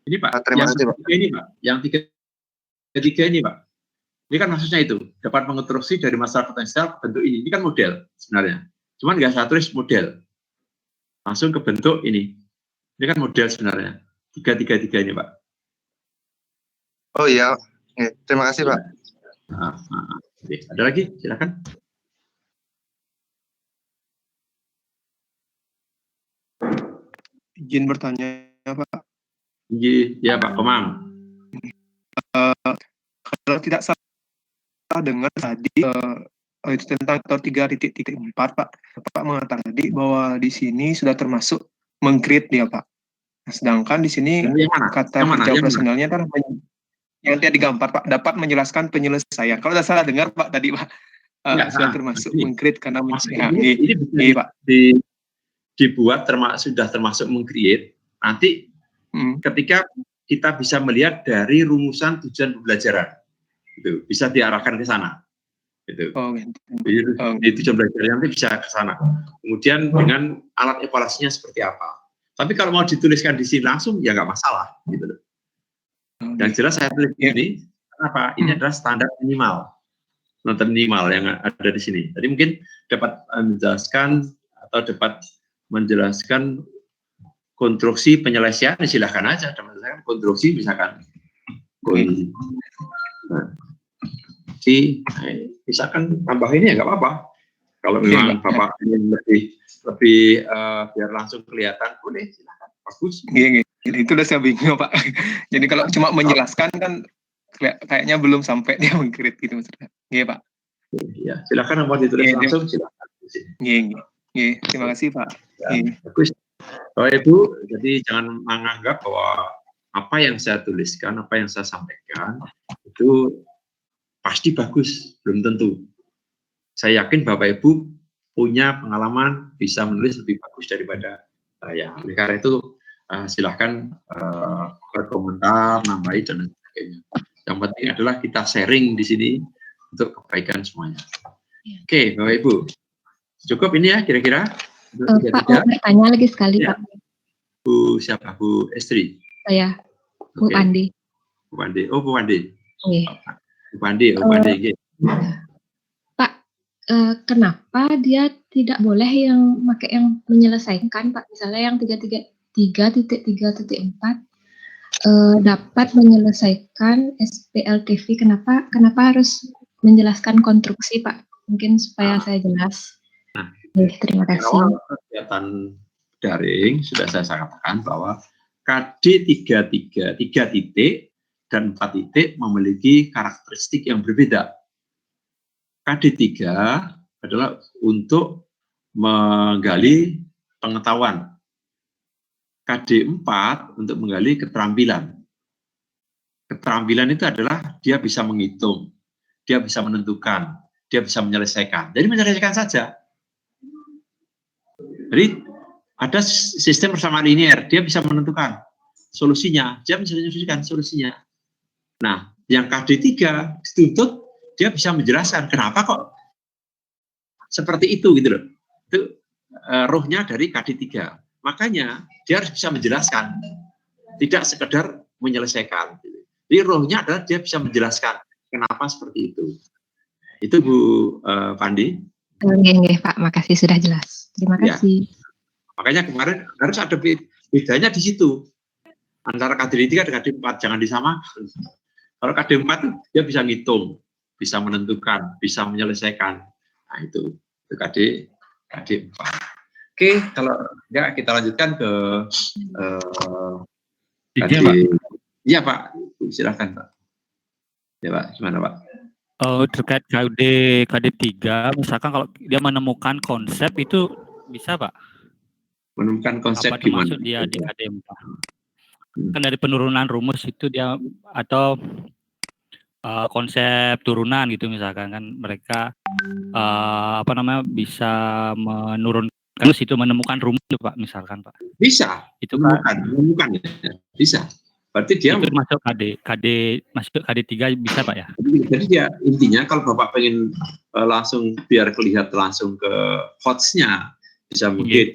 Ini Pak, terima kasih, Pak. Ini Pak, yang 3 ini Pak. Ini kan maksudnya itu, dapat mengkonstruksi dari masalah potensial ke bentuk ini. Ini kan model sebenarnya. Cuman nggak saya tulis model. Langsung ke bentuk ini. Ini kan model sebenarnya. 3 ini Pak. Oh iya, terima kasih Pak. Ada lagi? Silakan. Izin bertanya, Pak. Ya Pak Komang. Kalau tidak salah dengar tadi itu tentang 3.4 Pak. Pak mengatakan tadi bahwa di sini sudah termasuk meng-create dia Pak. Nah, sedangkan di sini kata kerja operasionalnya kan yang tadi 3.4 Pak, dapat menjelaskan penyelesaian. Kalau tidak salah dengar Pak tadi Pak, sudah termasuk meng-create karena ini Pak dibuat sudah termasuk meng-create. Nanti ketika kita bisa melihat dari rumusan tujuan pembelajaran, itu bisa diarahkan ke sana. Itu. Di tujuan belajar nanti bisa ke sana. Kemudian dengan alat evaluasinya seperti apa. Tapi kalau mau dituliskan di sini langsung ya nggak masalah, gitu loh. Yang jelas saya tulis ini, kenapa? Ini adalah standar minimal yang ada di sini. Jadi mungkin dapat menjelaskan atau dapat menjelaskan konstruksi penyelesaian, silahkan aja. Dapat konstruksi misalkan. Misalkan tambah ini ya nggak apa-apa. Kalau memang Bapak ingin lebih biar langsung kelihatan, boleh silakan. Bagus. Itu udah saya bingung Pak. Jadi kalau cuma menjelaskan kan kayaknya belum sampai dia meng-create gitu maksudnya. Iya Pak. Iya, silakan mau ditulis langsung silakan. Iya, terima kasih Pak. Bagus. Bapak Ibu, jadi jangan menganggap bahwa apa yang saya tuliskan, apa yang saya sampaikan itu pasti bagus, belum tentu. Saya yakin Bapak Ibu punya pengalaman bisa menulis lebih bagus daripada saya. Oleh karena itu silahkan berkomentar, nambahi dan sebagainya. Yang penting adalah kita sharing di sini untuk kebaikan semuanya. Oke, Bapak Ibu, cukup ini ya kira-kira. Pak, mau bertanya lagi sekali ya. Pak. Bu siapa? Bu Estri. Saya, Bu Pandi. Bu Pandi. Oh, Bu Pandi. Iya. Bu Pandi. Pak, kenapa dia tidak boleh yang pakai yang menyelesaikan, Pak? Misalnya yang 3.4 dapat menyelesaikan SPLTV. Kenapa harus menjelaskan konstruksi, Pak? Mungkin supaya saya jelas. Terima kasih. Awal kegiatan daring sudah saya katakan bahwa KD 3 titik dan 4 titik memiliki karakteristik yang berbeda. KD 3 adalah untuk menggali pengetahuan. KD 4 untuk menggali keterampilan. Keterampilan itu adalah dia bisa menghitung, dia bisa menentukan, dia bisa menyelesaikan. Jadi menyelesaikan saja. Jadi ada sistem persamaan linear, dia bisa menentukan solusinya, dia bisa menyelesaikan solusinya. Nah, yang KD 3 dituntut dia bisa menjelaskan kenapa kok seperti itu gitu loh. Itu rohnya dari KD 3. Makanya dia harus bisa menjelaskan, tidak sekedar menyelesaikan. Jadi rohnya adalah dia bisa menjelaskan kenapa seperti itu. Itu Bu Pandi. Oke, Pak, makasih sudah jelas. Terima kasih. Ya. Makanya kemarin harus ada bedanya di situ. Antara KD 3 dan KD 4, jangan disamakan. Kalau KD 4 dia bisa ngitung, bisa menentukan, bisa menyelesaikan. Nah, itu KD 4. Oke, kalau enggak kita lanjutkan ke KD. Iya, Pak. Silakan, Pak. Ya, Pak. Gimana, Pak? Terkait KD 3, misalkan kalau dia menemukan konsep itu bisa, Pak? Menemukan konsep apa gimana? Maksud dia di KD 4? Kan dari penurunan rumus itu dia atau konsep turunan gitu misalkan kan mereka bisa menurunkan itu menemukan rumus itu, Pak, misalkan, Pak. Bisa. Itu menemukan ya. Bisa. Berarti dia itu masuk masuk KD 3 bisa, Pak, ya? Jadi dia intinya kalau Bapak pengen langsung biar kelihatan langsung ke hotsnya bisa mungkin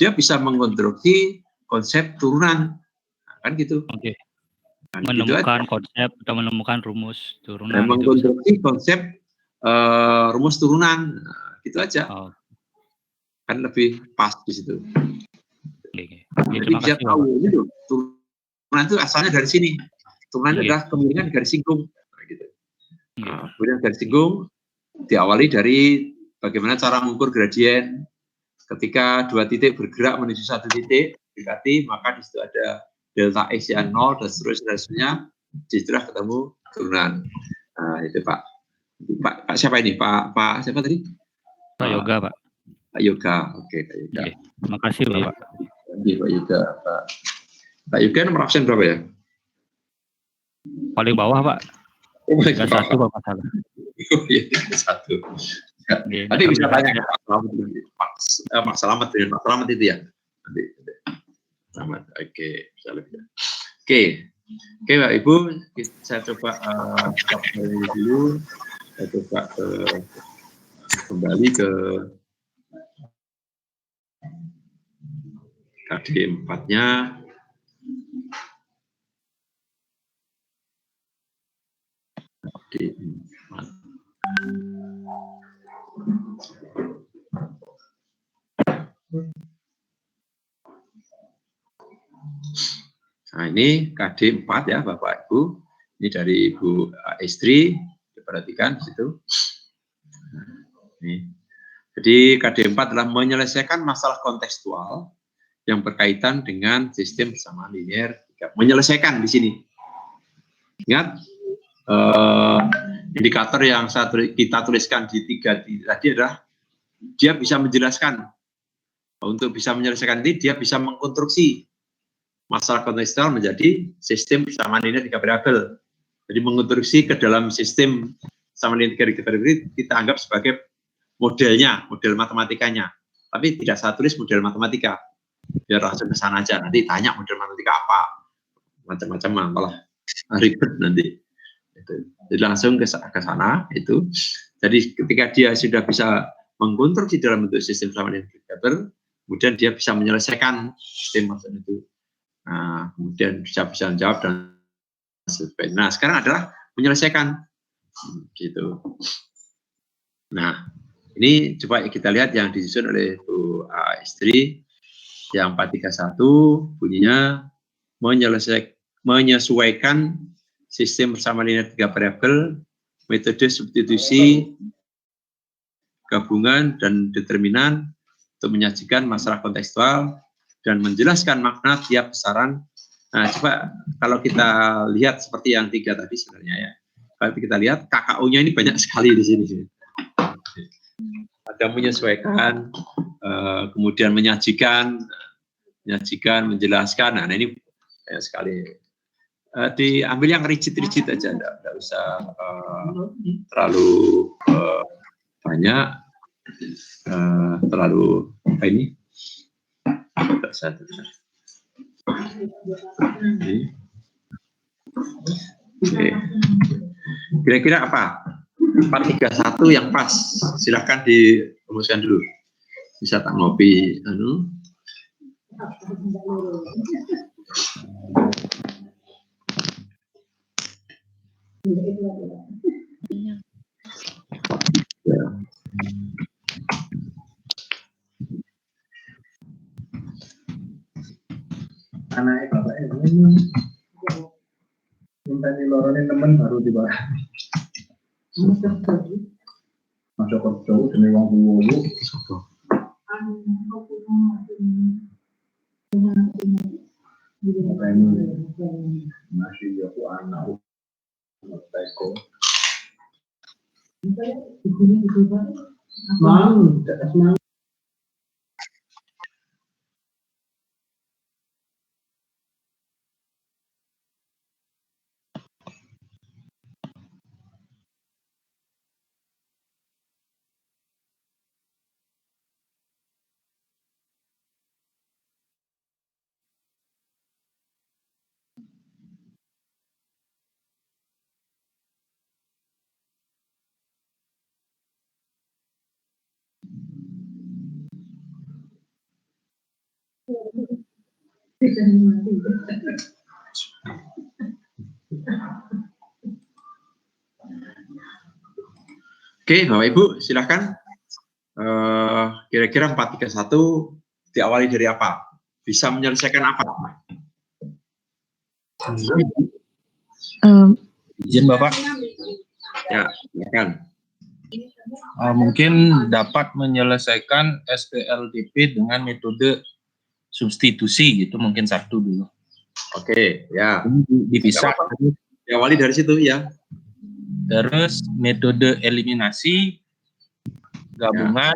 dia bisa mengkonstruksi konsep turunan, kan gitu. Oke. Kan Menemukan gitu konsep atau menemukan rumus turunan. Mengkonstruksi konsep rumus turunan, gitu aja. Kan lebih pas di situ. Jadi bisa tahu gitu. Turunan itu asalnya dari sini. Turunan adalah kemiringan garis singgung. Gitu. Kemudian garis singgung diawali dari bagaimana cara mengukur gradien. Ketika dua titik bergerak menuju satu titik dekati, maka di situ ada delta x yang 0 dan seterusnya. Disitulah ketemu turunan. Nah, itu Pak siapa ini? Pak siapa tadi? Pak Yoga, Pak. Pak Yoga. Oke, Pak Yoga. Terima kasih, Pak. Pak Yoga, Pak Yoga nomor absen berapa ya? Paling bawah, Pak. Oh, 31, Pak, masalah. Iya, 31. Nanti bisa tanya Pak Selamat itu ya. Nanti. Selamat. Oke, bisa lebih. Oke, Pak Ibu, saya coba stop dulu. Saya coba kembali ke KD 4-nya. KD 4. Nah, ini KD 4 ya Bapak Ibu. Ini dari Ibu Istri, diperhatikan di situ. Ini. Jadi KD 4 adalah menyelesaikan masalah kontekstual yang berkaitan dengan sistem persamaan linear. Menyelesaikan di sini. Ingat, indikator yang kita tuliskan di 3 tadi adalah dia bisa menjelaskan. Untuk bisa menyelesaikan ini, dia bisa mengkonstruksi masalah kontekstual menjadi sistem persamaan linear 3 variabel. Jadi mengkonstruksi ke dalam sistem persamaan linear 3 variabel kita anggap sebagai modelnya, model matematikanya. Tapi tidak saya tulis model matematika. Biar langsung ke sana aja. Nanti tanya model matematika apa. Macam-macam malah ribet nanti. Jadi langsung ke sana itu. Jadi ketika dia sudah bisa mengkonstruksi dalam bentuk sistem persamaan linear 3 variabel, kemudian dia bisa menyelesaikan sistem maksud itu. Nah, kemudian bisa menjawab dan sebagainya. Nah, sekarang adalah menyelesaikan gitu. Nah, ini coba kita lihat yang disusun oleh Bu Istri yang 431 bunyinya menyesuaikan sistem persamaan linear 3 variabel, metode substitusi gabungan, dan determinan untuk menyajikan masalah kontekstual dan menjelaskan makna tiap besaran. Nah, coba kalau kita lihat seperti yang 3 tadi sebenarnya ya. Kalau kita lihat KKU-nya ini banyak sekali di sini. Ada menyesuaikan, kemudian menyajikan, menjelaskan. Nah, ini banyak sekali. Diambil yang rigid-rigid aja, enggak usah terlalu banyak, terlalu ini. Oke. Kira-kira apa? 431 yang pas. Silakan dirumuskan dulu. Bisa tak ngopi Ya. Anaknya bapaknya ini minta diloronin temen baru tiba. Masuk kerja demi wong tuwa. Masih aku anak teko. Mang, mang. Oke, Bapak Ibu, silakan. Kira-kira 431 diawali dari apa? Bisa menyelesaikan apa? Izin Bapak. Ya, silakan. Mungkin dapat menyelesaikan SPLDP dengan metode substitusi, gitu mungkin satu dulu. Oke, ya. Dipisah. Diawali dari situ ya. Terus metode eliminasi, gabungan,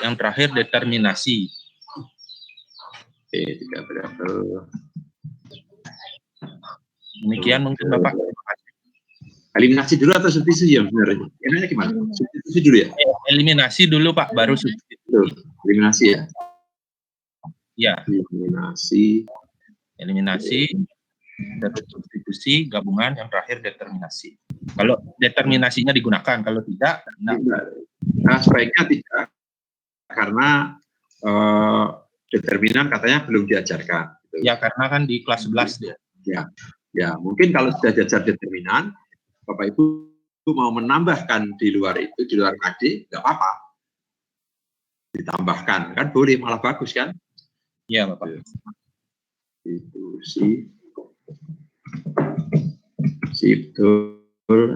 yang terakhir determinasi. Oke, 3 variabel. Demikian mungkin Bapak. Eliminasi dulu atau substitusi ya sebenarnya? Enaknya gimana? Substitusi dulu ya? Eliminasi dulu Pak, baru substitusi. Eliminasi ya? Ya. Eliminasi. Terus substitusi, gabungan, yang terakhir determinasi. Kalau determinasinya digunakan, kalau tidak, nah sebaiknya tidak, karena determinan katanya belum diajarkan. Gitu. Ya, karena kan di kelas 11 dia. Ya, mungkin kalau sudah diajar determinan, Bapak Ibu mau menambahkan di luar itu, di luar KD, nggak apa-apa. Ditambahkan, kan boleh, malah bagus kan? Iya, Bapak. Itu sih.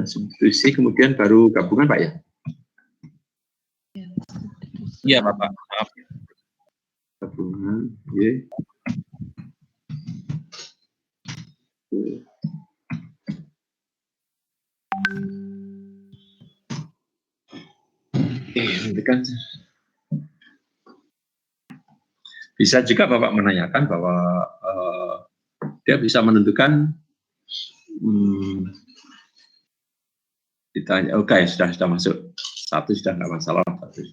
Substitusi, kemudian baru gabungan, Pak ya? Iya, Bapak. Maaf. Gabungan, ya. Kan bisa juga Bapak menanyakan bahwa dia bisa menentukan ditanya, oke, sudah masuk satu, sudah nggak masalah satu.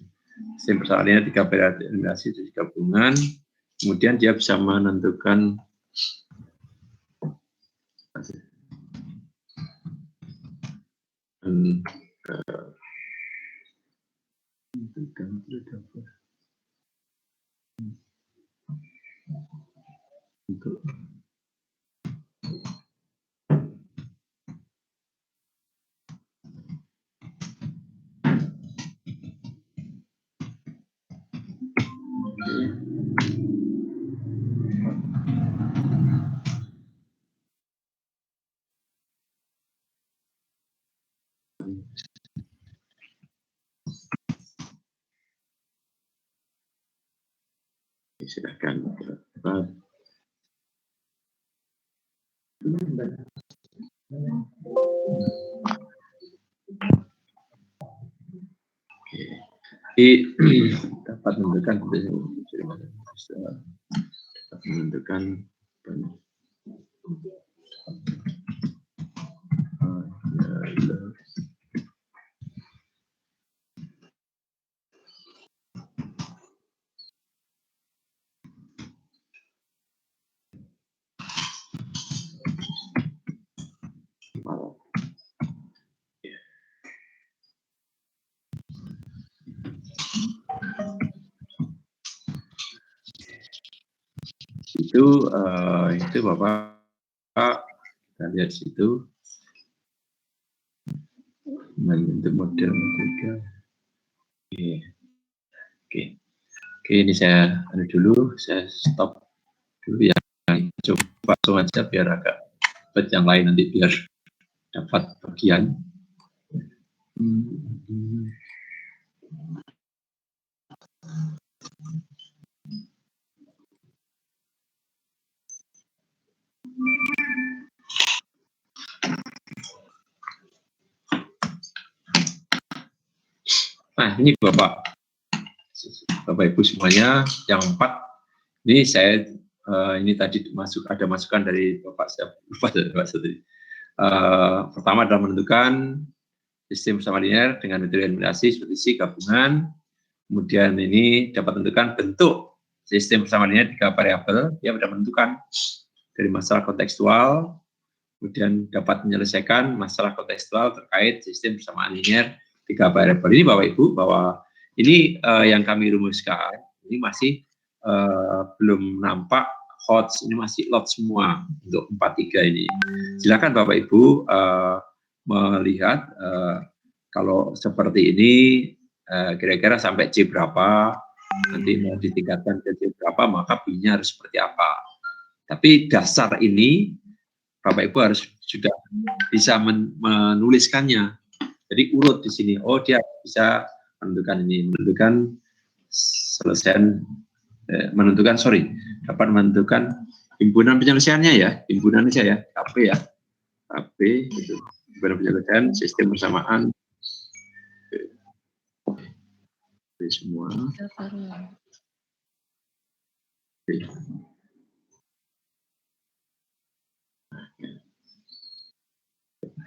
Sistem persoalannya 3 variabel eliminasi dari gabungan, kemudian dia bisa menentukan untuk silakan. Oke. Jadi dapat menentukan itu Bapak kita lihat situ bentuk model metode. Oke, ini saya saya stop dulu ya. Coba langsung aja biar agak cepat, yang lain nanti biar dapat bagian. Nah, ini Bapak Ibu semuanya, yang 4 ini saya ini tadi ada masukan dari Bapak, saya lupa dari Bapak tadi. Pertama adalah menentukan sistem bersama linear dengan metode eliminasi seperti C gabungan. Kemudian ini dapat menentukan bentuk sistem bersama linear 3 variabel. Dia dapat menentukan dari masalah kontekstual, kemudian dapat menyelesaikan masalah kontekstual terkait sistem persamaan linear 3 variabel. Ini Bapak Ibu, bahwa ini yang kami rumuskan, ini masih belum nampak hot, ini masih lot semua untuk 4-3 ini. Silakan Bapak Ibu melihat kalau seperti ini kira-kira sampai C berapa, nanti mau ditingkatkan ke C berapa, maka B-nya harus seperti apa. Tapi dasar ini Bapak Ibu harus sudah bisa menuliskannya. Jadi urut di sini. Oh, dia bisa menentukan ini, menentukan dapat menentukan himpunan penyelesaiannya ya, himpunan aja ya, KP ya, KP itu himpunan penyelesaian sistem persamaan semua.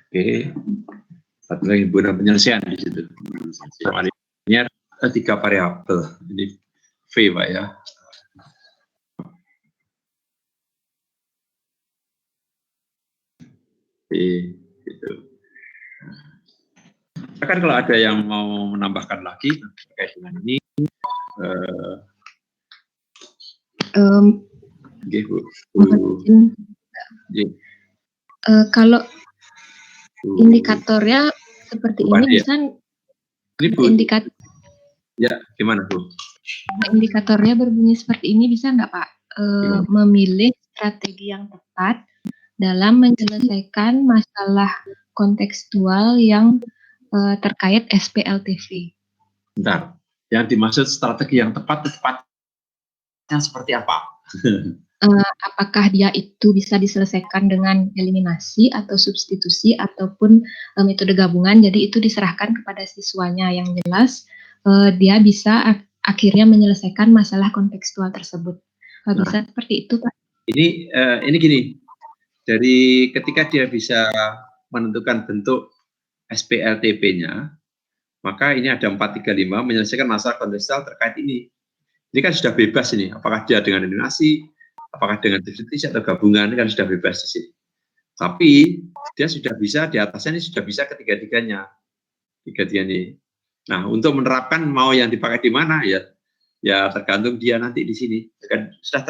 Oke. Satu lagi himpunan penyelesaian di situ. Ini ada 3 variabel. Ini V, Pak ya. V gitu. Kan kalau ada yang mau menambahkan lagi terkait dengan ini, kalau indikatornya seperti ini bisa indikator ya gimana Bu? Indikatornya berbunyi seperti ini, bisa nggak Pak memilih strategi yang tepat dalam menyelesaikan masalah kontekstual yang terkait SPLTV? Bentar, yang dimaksud strategi yang tepatnya seperti apa? Apakah dia itu bisa diselesaikan dengan eliminasi atau substitusi ataupun metode gabungan, jadi itu diserahkan kepada siswanya. Yang jelas dia bisa akhirnya menyelesaikan masalah kontekstual tersebut. Bisa seperti itu Pak? Ini gini, dari ketika dia bisa menentukan bentuk SPLTP-nya, maka ini ada 435 menyelesaikan masalah kontekstual terkait ini. Ini kan sudah bebas ini, apakah dia dengan eliminasi, apakah dengan substitusi atau gabungan, ini kan sudah bebas di sini. Tapi dia sudah bisa, di atasnya ini sudah bisa ketiga-tiganya. Tiga-tiga ini. Nah, untuk menerapkan mau yang dipakai di mana, ya tergantung dia nanti di sini. Kan sudah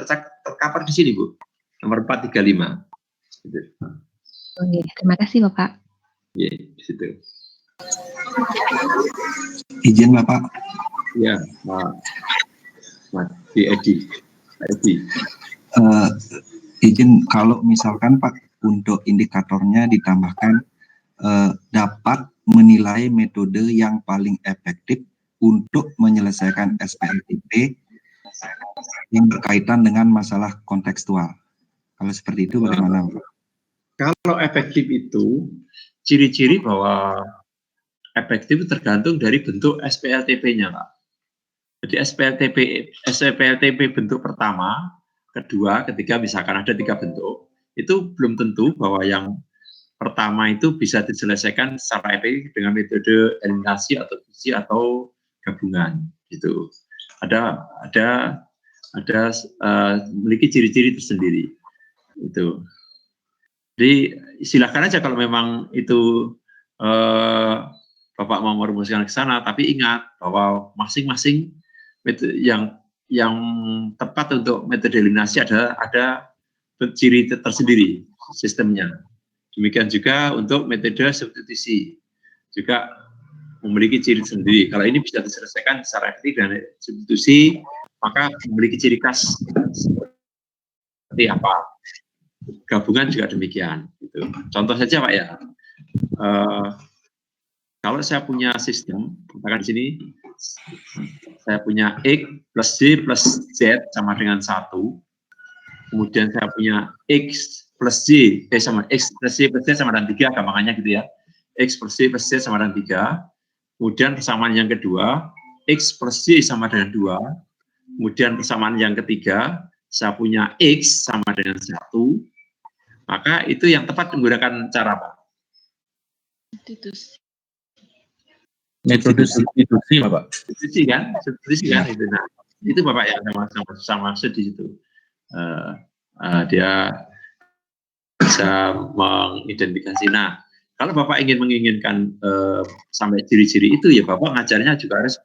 tercover di sini, Bu. Nomor 435. Gitu. Oke, terima kasih Bapak. Iya, di situ. Izin Bapak. Ya, Pak Edi. Izin, kalau misalkan Pak untuk indikatornya ditambahkan dapat menilai metode yang paling efektif untuk menyelesaikan SPLTP yang berkaitan dengan masalah kontekstual. Kalau seperti itu bagaimana, Pak? Kalau efektif itu, ciri-ciri bahwa efektif tergantung dari bentuk SPLTP-nya, Pak. Jadi SPLTP bentuk pertama, kedua, ketiga, misalkan ada 3 bentuk, itu belum tentu bahwa yang pertama itu bisa diselesaikan secara efektif dengan metode eliminasi atau fusi atau gabungan, gitu. Ada memiliki ciri-ciri tersendiri, itu. Jadi silakan aja kalau memang itu Bapak mau merumuskan ke sana, tapi ingat bahwa masing-masing metode yang tepat untuk metode eliminasi ada ciri tersendiri sistemnya. Demikian juga untuk metode substitusi juga memiliki ciri sendiri. Kalau ini bisa diselesaikan secara efektif dan substitusi, maka memiliki ciri khas seperti apa. Gabungan juga demikian. Gitu. Contoh saja Pak ya, kalau saya punya sistem, katakan di sini, saya punya X plus Y plus Z sama dengan 1, kemudian saya punya X plus Y, sama X plus Y plus Z sama dengan 3, gampangannya gitu ya, X plus Y plus Z sama dengan 3, kemudian persamaan yang kedua, X plus Y sama dengan 2, kemudian persamaan yang ketiga, saya punya X sama dengan 1, maka itu yang tepat menggunakan cara apa? Metode substitusi, Bapak. Substitusi kan itu. Nah, itu Bapak yang sama maksud di situ. Dia bisa mengidentifikasi. Nah, kalau Bapak menginginkan sampai ciri-ciri itu, ya Bapak ngajarnya juga harus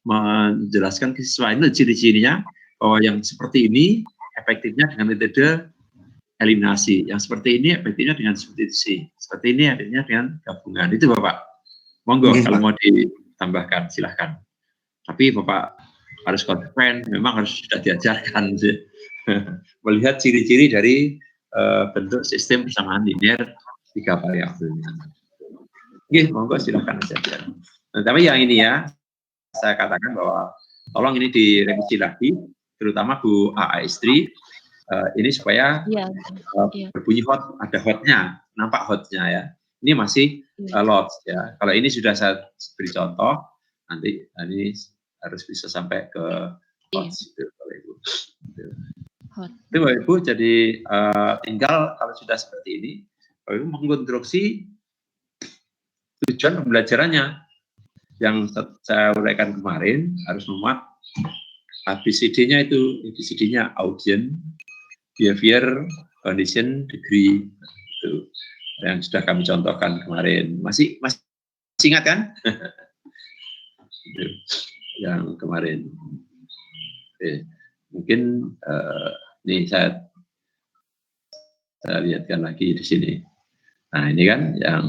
menjelaskan ke siswa ini ciri-cirinya bahwa yang seperti ini efektifnya dengan metode eliminasi, yang seperti ini efektifnya dengan substitusi, seperti ini efektifnya dengan gabungan. Itu Bapak. Monggo kalau mau ditambahkan silahkan. Tapi Bapak harus konsekuen, memang harus sudah diajarkan melihat ciri-ciri dari bentuk sistem persamaan linear 3 variabelnya. Oke, monggo silahkan saja. Nah, tapi yang ini ya, saya katakan bahwa tolong ini direvisi lagi, terutama Bu AA Istri, ini supaya berbunyi hot, ada hotnya, nampak hotnya ya. Ini masih lot ya. Kalau ini sudah saya beri contoh, nanti ini harus bisa sampai ke hot gitu, Bapak Ibu. Itu Bapak Ibu, jadi tinggal kalau sudah seperti ini, Bapak Ibu mengkonstruksi tujuan pembelajarannya yang saya uraikan kemarin, harus memuat ABCD-nya itu, ABCD-nya audience, behavior, condition, degree, itu yang sudah kami contohkan kemarin. Masih ingat kan? Yang kemarin. Oke. Mungkin ini saya lihatkan lagi di sini. Nah ini kan yang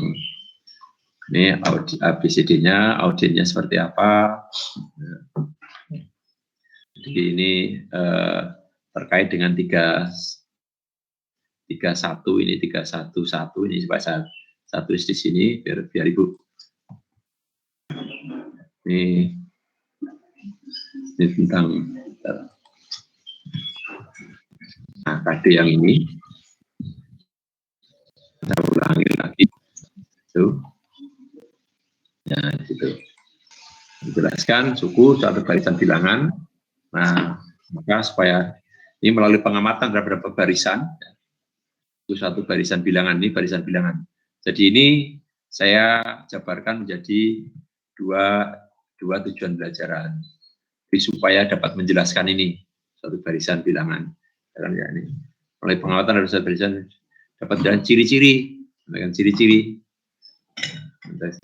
ini ABCD-nya, audiennya seperti apa. Jadi ini terkait dengan 31 ini 311 ini supaya saya tulis di sini biar Ibu. Ini tentang kode yang ini. Saya ulangi lagi. Itu. Ya, itu. Dijelaskan suku suatu barisan bilangan. Nah, maka supaya ini melalui pengamatan terhadap barisan, satu barisan bilangan, ini barisan bilangan. Jadi ini saya jabarkan menjadi dua tujuan belajaran. Jadi supaya dapat menjelaskan ini satu barisan bilangan. Ya, ini melalui pengamatan terhadap satu barisan dapat dengan ciri-ciri, dengan ciri-ciri,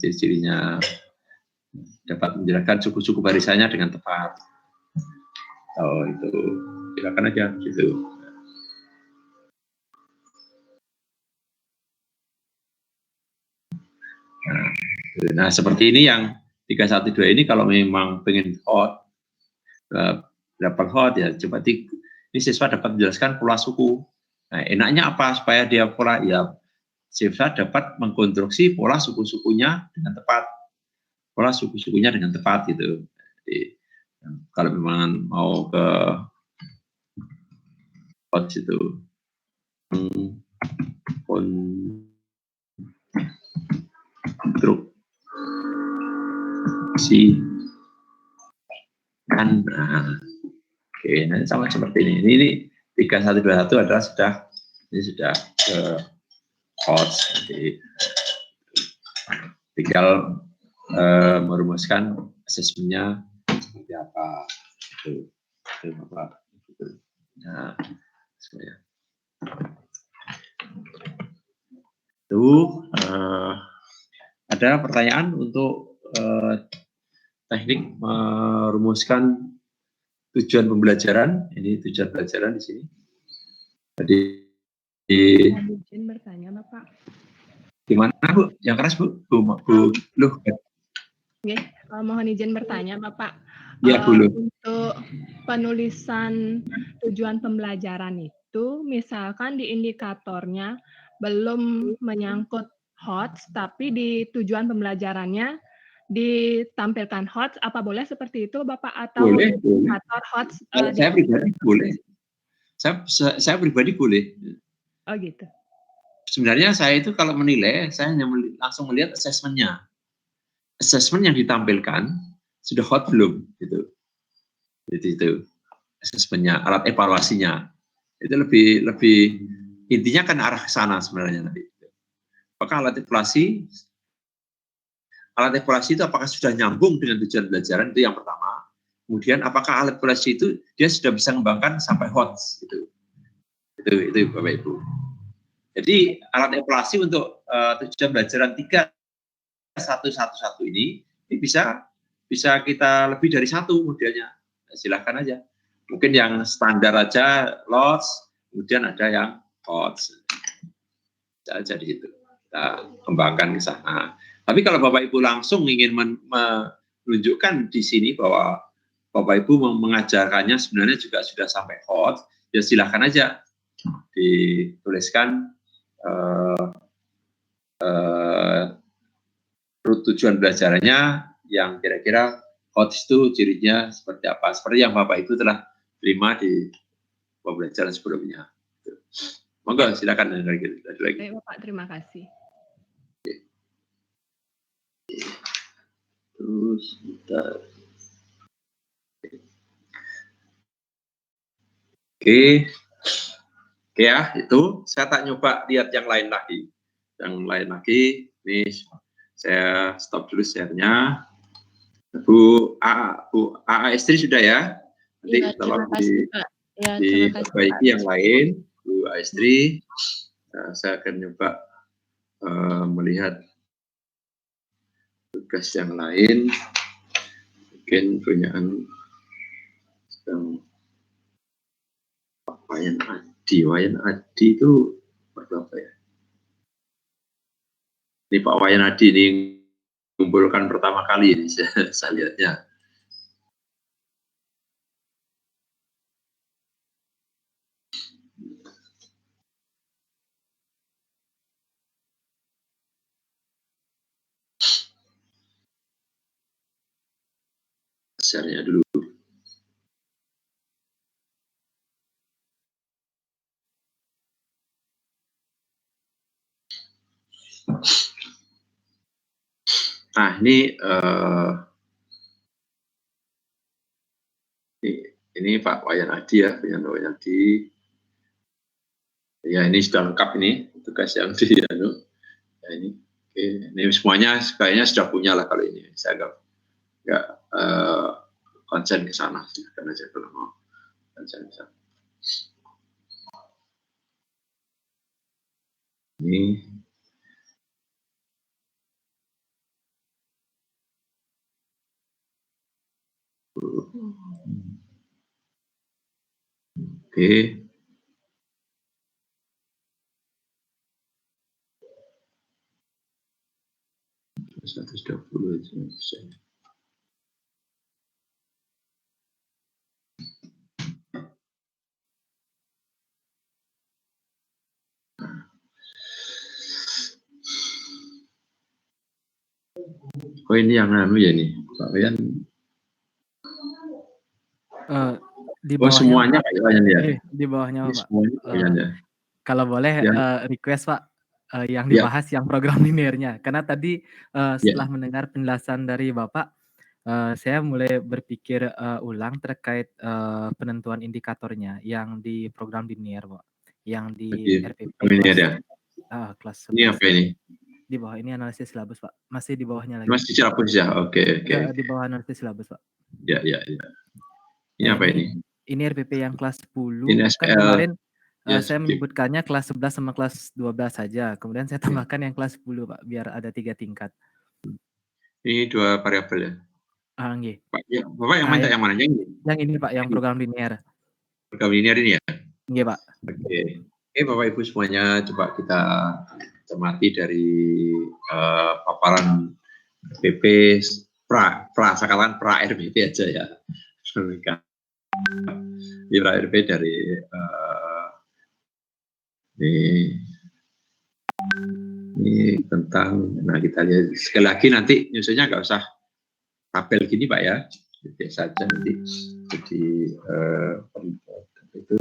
ciri-cirinya dapat menjelaskan suku-suku barisannya dengan tepat. Oh itu silakan aja gitu. Nah, seperti ini yang 312 ini kalau memang pengen hot, dapat hot ya coba ini siswa dapat menjelaskan pola suku. Nah, enaknya apa supaya dia pola ya siswa dapat mengkonstruksi pola suku-sukunya dengan tepat, pola suku-sukunya dengan tepat gitu. Jadi kalau memang mau ke HOTS itu konstruksi kan. Oke, nanti sama seperti ini. Ini 3121 adalah sudah HOTS. Jadi tinggal merumuskan asesmennya seperti apa. Itu Bapak. Nah, semuanya. Itu ada pertanyaan untuk teknik merumuskan tujuan pembelajaran. Ini tujuan pembelajaran di sini. Jadi mohon izin bertanya, Bapak. Gimana Bu? Yang keras Bu? Loh. Oke, mohon izin bertanya, Bapak. Ya, untuk penulisan tujuan pembelajaran itu, misalkan di indikatornya belum menyangkut HOTS, tapi di tujuan pembelajarannya ditampilkan HOTS, apa boleh seperti itu, Bapak? Atau boleh. indikator HOTS? Saya pribadi boleh. Saya pribadi boleh. Oh gitu. Sebenarnya saya itu kalau menilai, saya hanya langsung melihat asesmennya. Asesmen yang ditampilkan sudah hot belum, gitu. Jadi itu asesmennya, alat evaluasinya. Itu lebih intinya kan arah ke sana sebenarnya nanti. Apakah alat evaluasi itu apakah sudah nyambung dengan tujuan pelajaran, itu yang pertama. Kemudian apakah alat evaluasi itu dia sudah bisa mengembangkan sampai hot, gitu. Itu Bapak Ibu. Jadi alat evaluasi untuk tujuan pelajaran 3111 ini bisa kita lebih dari satu modelnya. Silahkan aja. Mungkin yang standar aja LOTS, kemudian ada yang HOTS. Bisa aja di situ. Kita kembangkan ke sana. Tapi kalau Bapak Ibu langsung ingin menunjukkan di sini bahwa Bapak Ibu mengajarkannya sebenarnya juga sudah sampai HOTS, ya silahkan aja dituliskan tujuan belajarannya yang kira-kira HOTS itu cirinya seperti apa, seperti yang Bapak Ibu telah terima di pembelajaran sebelumnya. Monggo silakan lagi. Baik Bapak, terima kasih. Terus kita Oke ya, itu saya tak nyoba lihat yang lain lagi. Ini saya stop dulu share-nya. Bu AA Estri sudah ya? Nanti ya, tolong diperbaiki yang lain, Bu AA Estri. Saya akan nyoba melihat tugas yang lain. Mungkin punyaan Wayan Adi itu berapa ya? Ini Pak Wayan Adi ini kumpulkan pertama kali ini saya lihatnya. Share-nya dulu. Nah, ini Pak Wayan Adi ya, Wayan Adi. Ya, ini sudah lengkap ini tugas yang di ya, ini. Oke, ini semuanya kayaknya sudah punya lah kalau ini. Saya nggak konsen ke sana, karena saya belum mau konsen ke sana. Ini oke. 120 bisa. Oh ini yang ya nih, Pak Wayan. Di Oh, bawahnya, semuanya Pak. Pak Iwayan ya? Di bawahnya, Ini Pak. semuanya Pak Iwayan ya? Kalau boleh Ya. request, Pak, yang Ya. dibahas yang program linearnya. Karena tadi setelah mendengar penjelasan dari Bapak, saya mulai berpikir ulang terkait penentuan indikatornya yang di program linear, Pak. Yang di Oke, RPP linear ya. kelas Ini 11. apa ini? Di bawah ini analisis silabus, Pak. Masih di bawahnya lagi. Masih silabus ya? Oke. Di bawah analisis silabus, Pak. Ya. Ini apa ini? Ini RPP yang kelas 10. Ini Kan SPL. kemarin Ya, saya menyebutkannya kelas 11 sama kelas 12 saja. Kemudian saya tambahkan yang kelas 10, Pak, biar ada 3 tingkat. Ini 2 variabel ya? Nggih. Pak, ya, Bapak yang minta yang mana? Yang ini, Pak, yang program linear. Program linear ini ya? Nggih, Pak. Oke, Bapak Ibu semuanya, coba kita cermati dari paparan RPP saya katakan pra RPP aja ya. Di pra RPP dari ini tentang, nah kita lihat sekali lagi nanti nyusunnya nggak usah tabel gini Pak ya, biasa aja nanti jadi itu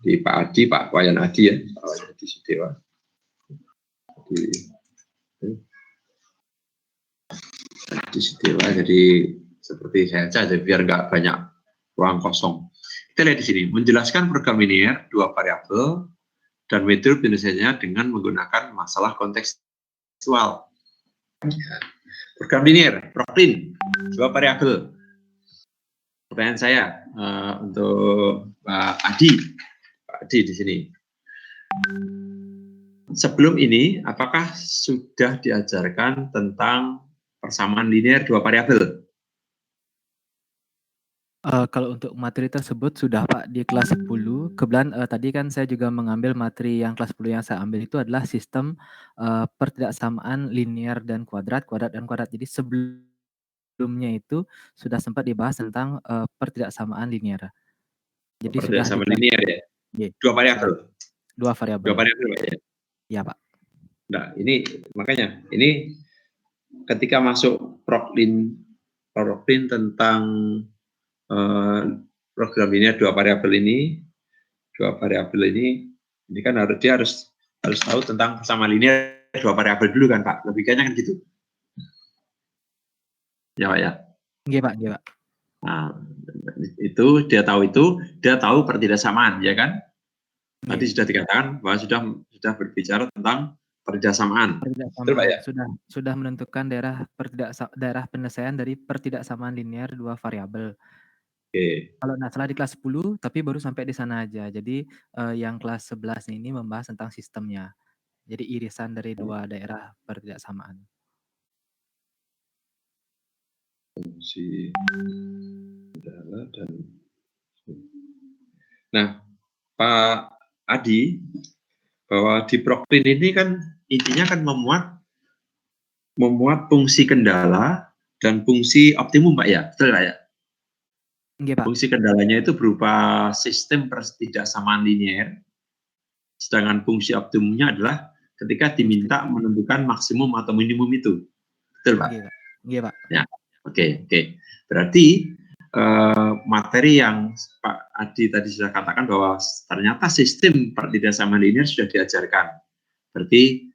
di Pak Adi, Pak Wayan Adi ya, Pak Wayan Adi Sudewa. Di Sudewa, jadi seperti saya saja biar nggak banyak ruang kosong. Kita lihat di sini, menjelaskan program linear 2 variabel dan metode penyelesaiannya dengan menggunakan masalah kontekstual. Ya. Program linear, PROCLIN, 2 variabel. Pertanyaan saya untuk Pak Adi di sini. Sebelum ini, apakah sudah diajarkan tentang persamaan linear 2 variabel? Kalau untuk materi tersebut sudah Pak di kelas 10. Kebetulan tadi kan saya juga mengambil materi yang kelas 10 yang saya ambil itu adalah sistem pertidaksamaan linear dan kuadrat dan kuadrat. Jadi sebelumnya itu sudah sempat dibahas tentang pertidaksamaan linear. Jadi pertidaksamaan linear ya? 2 variabel? 2 variabel. 2 variabel Pak ya? Iya Pak. Nah ini makanya, ini ketika masuk PROCLIN tentang program linear 2 variabel ini kan dia harus tahu tentang persamaan linear 2 variabel dulu kan Pak, logikanya kan gitu. Ya Pak ya. Iya Pak. Nah, itu dia tahu pertidaksamaan ya kan? Tadi sudah dikatakan bahwa sudah berbicara tentang pertidaksamaan. Betul Pak ya? Sudah menentukan daerah penyelesaian dari pertidaksamaan linear 2 variabel. Oke. Kalau nggak salah di kelas 10, tapi baru sampai di sana aja. Jadi yang kelas 11 ini membahas tentang sistemnya. Jadi irisan dari 2 daerah pertidaksamaan. Fungsi dan nah, Pak Adi, bahwa di PROCLIN ini kan intinya kan memuat fungsi kendala dan fungsi optimum Pak ya, betul Pak ya? Pak. Fungsi kendalanya itu berupa sistem pertidaksamaan linear, sedangkan fungsi optimumnya adalah ketika diminta menentukan maksimum atau minimum itu, betul Pak? Iya Pak. Ya, oke. Berarti materi yang Pak Adi tadi sudah katakan bahwa ternyata sistem pertidaksamaan linear sudah diajarkan, berarti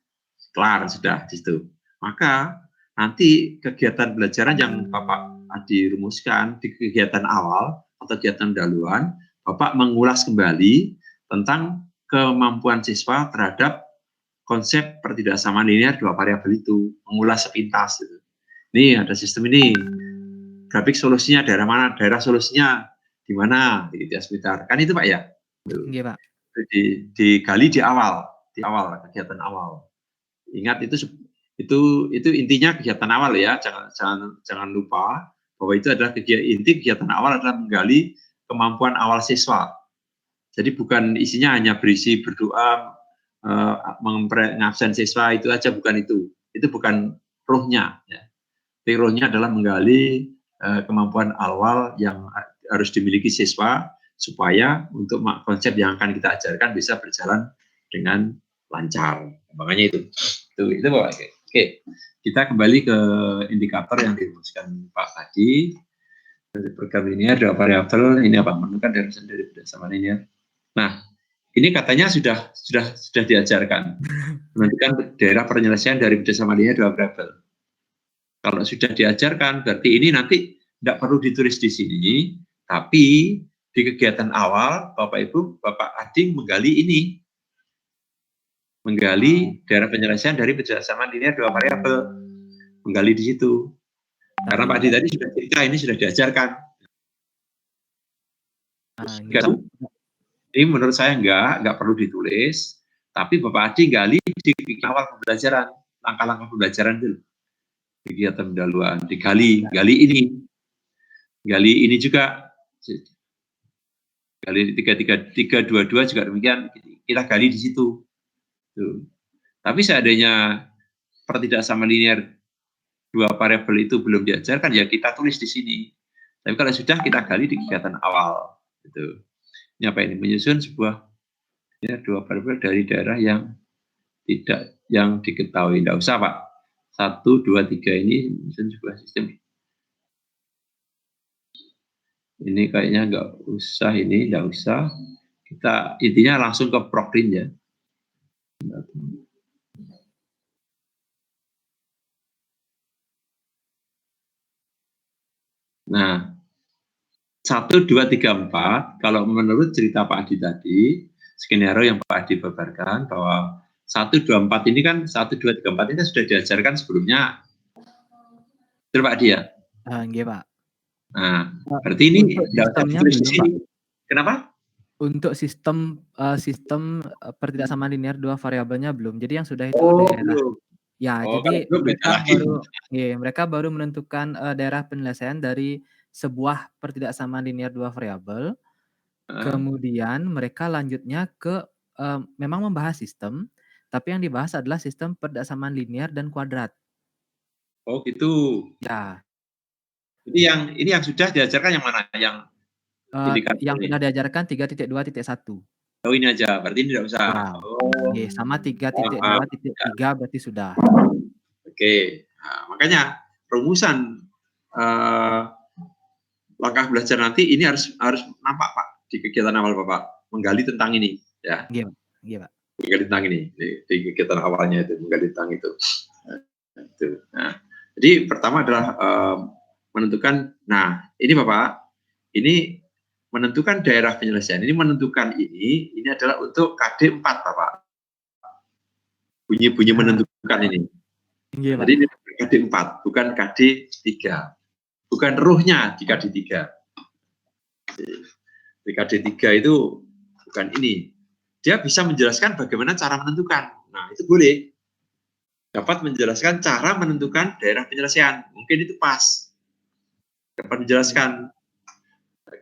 kelar sudah di situ. Maka nanti kegiatan belajaran yang Bapak Adi rumuskan di kegiatan awal atau kegiatan pendahuluan, Bapak mengulas kembali tentang kemampuan siswa terhadap konsep pertidaksamaan linear 2 variabel itu, mengulas sepintas. Gitu. Ini ada sistem ini, grafik solusinya daerah mana, daerah solusinya di mana, gitu ya sebentar. Kan itu Pak ya? Iya Pak. Digali di awal kegiatan awal. Ingat itu intinya kegiatan awal ya, jangan lupa bahwa itu adalah inti kegiatan awal adalah menggali kemampuan awal siswa. Jadi bukan isinya hanya berisi berdoa, mengabsen siswa itu aja, bukan itu. Itu bukan rohnya. Ya. Tapi rohnya adalah menggali kemampuan awal yang harus dimiliki siswa supaya untuk konsep yang akan kita ajarkan bisa berjalan dengan lancar. Makanya itu Pak. Oke, kita kembali ke indikator yang dirumuskan Pak tadi. Dari program linear dua variabel ini apa? Menentukan daerah dari berdasarkan linear. Nah, ini katanya sudah diajarkan menentukan daerah penyelesaian dari berdasarkan linear dua variabel. Kalau sudah diajarkan, berarti ini nanti tidak perlu ditulis di sini, tapi di kegiatan awal Bapak Ibu, Bapak Ading menggali ini, menggali daerah penyelesaian dari berdasarkan linear dua variabel, menggali di situ. Karena Pak Adi tadi sudah cerita, ini sudah diajarkan. Ini menurut saya enggak perlu ditulis, tapi Bapak Adi gali di awal pembelajaran, langkah-langkah pembelajaran dulu. Kegiatan pendahuluan, gali ini juga, gali 322 juga demikian, kita gali di situ. Tuh. Tapi seandainya pertidaksamaan linear dua variabel itu belum diajarkan, ya kita tulis di sini. Tapi kalau sudah, kita gali di kegiatan awal. Gitu. Ini apa ini? Menyusun sebuah ya, dua variabel dari daerah yang diketahui. Tidak usah Pak. 1, 2, 3 ini menyusun sebuah sistem. Ini kayaknya nggak usah, ini nggak usah. Kita intinya langsung ke Prokrin ya. Nah, 1, 2, 3, 4, kalau menurut cerita Pak Adi tadi, skenario yang Pak Adi paparkan bahwa 1, 2, 4 ini kan 1, 2, 3, 4 ini sudah diajarkan sebelumnya. Betul Pak Adi ya? Iya Pak. Nah, berarti ini tidak usah ditulis di sini. Kenapa? Untuk sistem pertidaksamaan linear dua variabelnya belum. Jadi yang sudah itu daerah. Belum. Ya, jadi mereka baru menentukan daerah penyelesaian dari sebuah pertidaksamaan linear dua variabel. Kemudian mereka lanjutnya ke memang membahas sistem, tapi yang dibahas adalah sistem pertidaksamaan linear dan kuadrat. Oh gitu. Ya. Jadi ini yang sudah diajarkan yang mana? Yang sudah diajarkan 3.2.1. Oh ini aja, berarti ini tidak usah. Ya. Oke, sama 3.2.3 berarti sudah. Oke, nah, makanya rumusan langkah belajar nanti ini harus nampak Pak di kegiatan awal Bapak menggali tentang ini ya. Iya Pak. Menggali tentang ini di kegiatan awalnya itu menggali tentang itu. Nah, jadi pertama adalah menentukan. Nah, ini Bapak, ini menentukan daerah penyelesaian. Ini menentukan ini adalah untuk KD 4 Bapak. Bunyi menentukan ini. Iya, jadi ini KD 4, bukan KD 3. Bukan ruhnya di KD 3. Di KD 3 itu bukan ini. Dia bisa menjelaskan bagaimana cara menentukan. Nah, itu boleh. Dapat menjelaskan cara menentukan daerah penyelesaian. Mungkin itu pas. Dapat menjelaskan.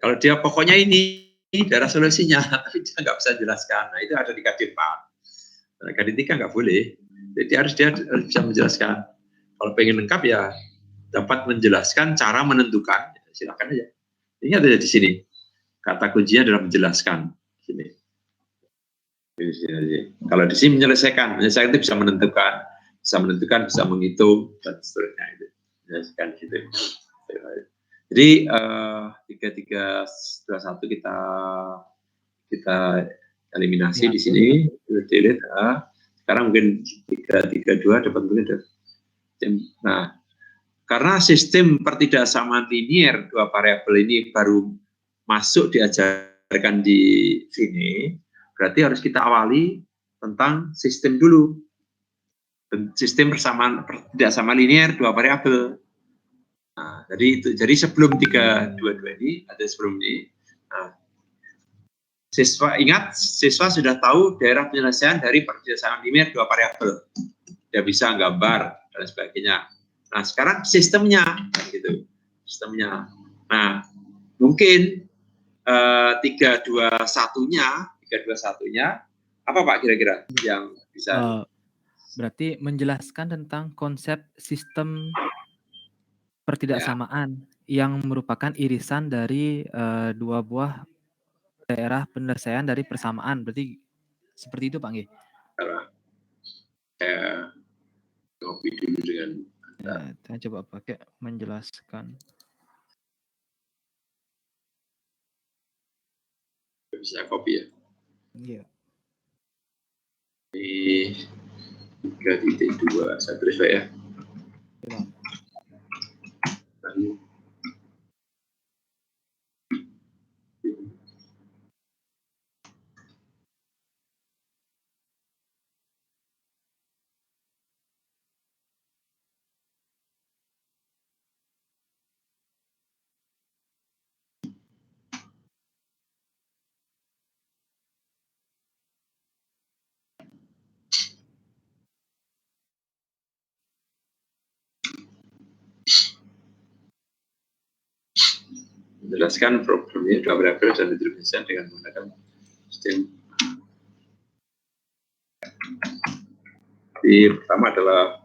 Kalau dia pokoknya ini daerah solusinya, tapi dia nggak bisa jelaskan. Nah, itu ada di KD 4. Nah, KD 3 nggak boleh. Jadi dia harus bisa menjelaskan. Kalau pengen lengkap ya dapat menjelaskan cara menentukan. Silakan aja. Ini ada di sini. Kata kuncinya adalah menjelaskan. Sini. Kalau di sini menyelesaikan itu bisa menentukan, bisa menghitung dan seterusnya itu. Menjelaskan gitu. Jadi 3321 kita eliminasi di sini, delete. Sekarang mungkin 332 dapat mungkin. Nah, karena sistem pertidaksamaan linear dua variabel ini baru masuk diajarkan di sini, berarti harus kita awali tentang sistem dulu. Sistem pertidaksamaan linear dua variabel. Nah, jadi sebelum 322 ini ada sebelum ini. Nah, siswa sudah tahu daerah penyelesaian dari pertidaksamaan linear dua variabel. Dia bisa gambar dan sebagainya. Nah, sekarang sistemnya, gitu. Sistemnya. Nah, mungkin 321-nya, apa Pak kira-kira yang bisa? Berarti menjelaskan tentang konsep sistem pertidaksamaan yang merupakan irisan dari dua buah daerah penyelesaian dari persamaan. Berarti seperti itu Pak Nggih? Saya ngopi dulu dengan saya coba pakai menjelaskan. bisa copy ya. Iya. Di 3.2 saya tulis Pak ya. Iya. Menjelaskan problemnya dua variabel dan distribusikan dengan menggunakan sistem. Jadi pertama adalah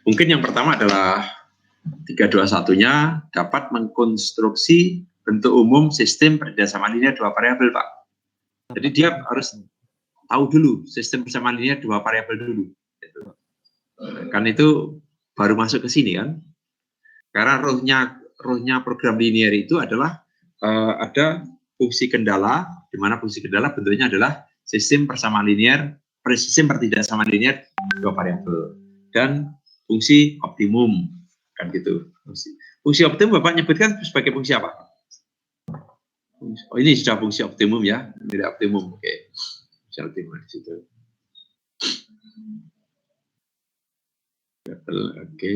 mungkin yang pertama adalah 321-nya dapat mengkonstruksi bentuk umum sistem persamaan linear dua variabel, Pak. Jadi dia harus tahu dulu sistem persamaan linear dua variabel dulu. Kan itu baru masuk ke sini kan. Karena rohnya program linear itu adalah ada fungsi kendala, di mana fungsi kendala bentuknya adalah sistem persamaan linear, sistem pertidaksamaan linear dua variabel, dan fungsi optimum kan gitu. Fungsi optimum Bapak nyebutkan sebagai fungsi apa? Oh, ini sudah fungsi optimum ya, tidak optimum. Oke. Fungsi optimum di situ. Oke.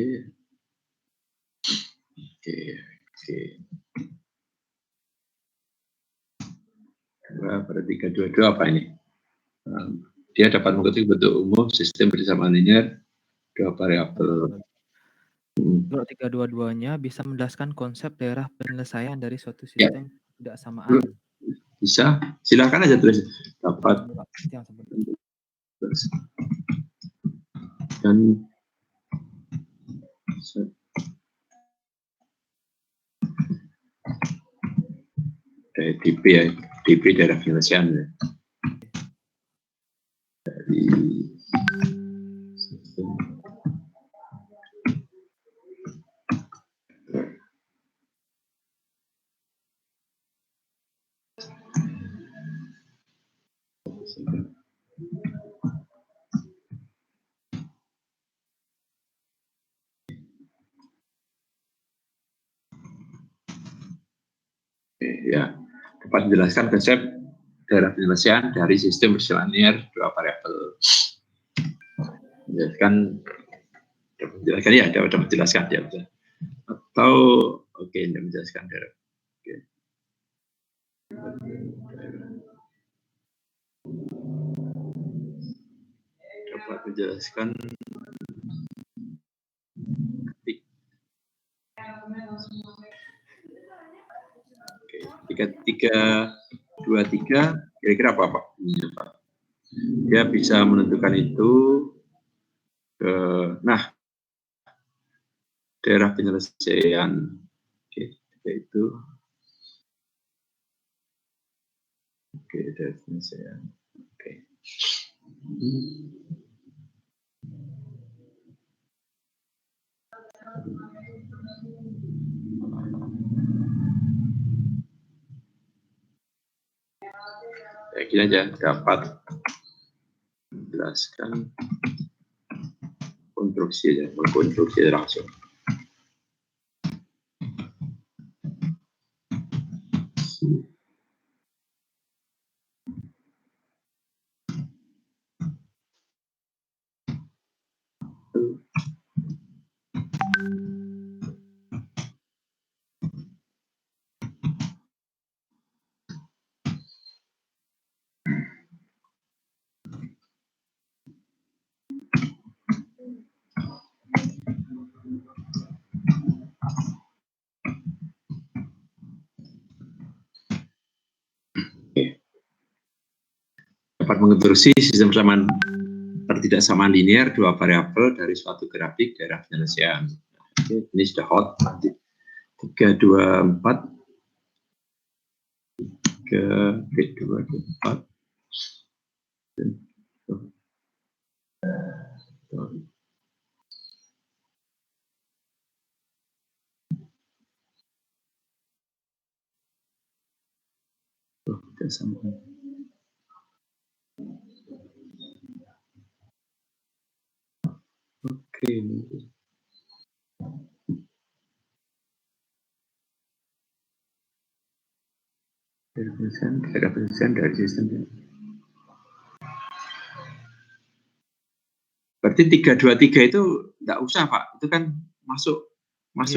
Pada 322 apa ini? Dia dapat mengetahui bentuk umum sistem persamaan linear dua variabel. Kalau 322-nya bisa menjelaskan konsep daerah penyelesaian dari suatu sistem ketidaksamaan. Bisa, silakan aja tulis. Dapat dan dari DP ya, DP daerah penyelesaian ya. Dari sistem ya, dapat menjelaskan konsep daerah penyelesaian dari sistem persamaan linear dua variabel. Menjelaskan ya, dapat menjelaskan ya, atau oke, tidak menjelaskan daerah. Oke. Dapat menjelaskan Oke, 323 kira-kira apa Pak? Dia bisa menentukan itu ke, nah, daerah penyelesaian. Oke, itu. Oke, daerah penyelesaian. Oke. Ya, gini aja, dapat menjelaskan konstruksi ya, mengkonstruksi langsung. dapat menginstruksi sistem persamaan pertidaksamaan linear dua variabel dari suatu grafik daerah penyelesaian. Oke, ini sudah hot. Nanti 3, 2, 4. 3, 2, 4. Tidak sama. Oke. Daerah penyelesaian dari sistem. Berarti 323 itu enggak usah, Pak. Itu kan masuk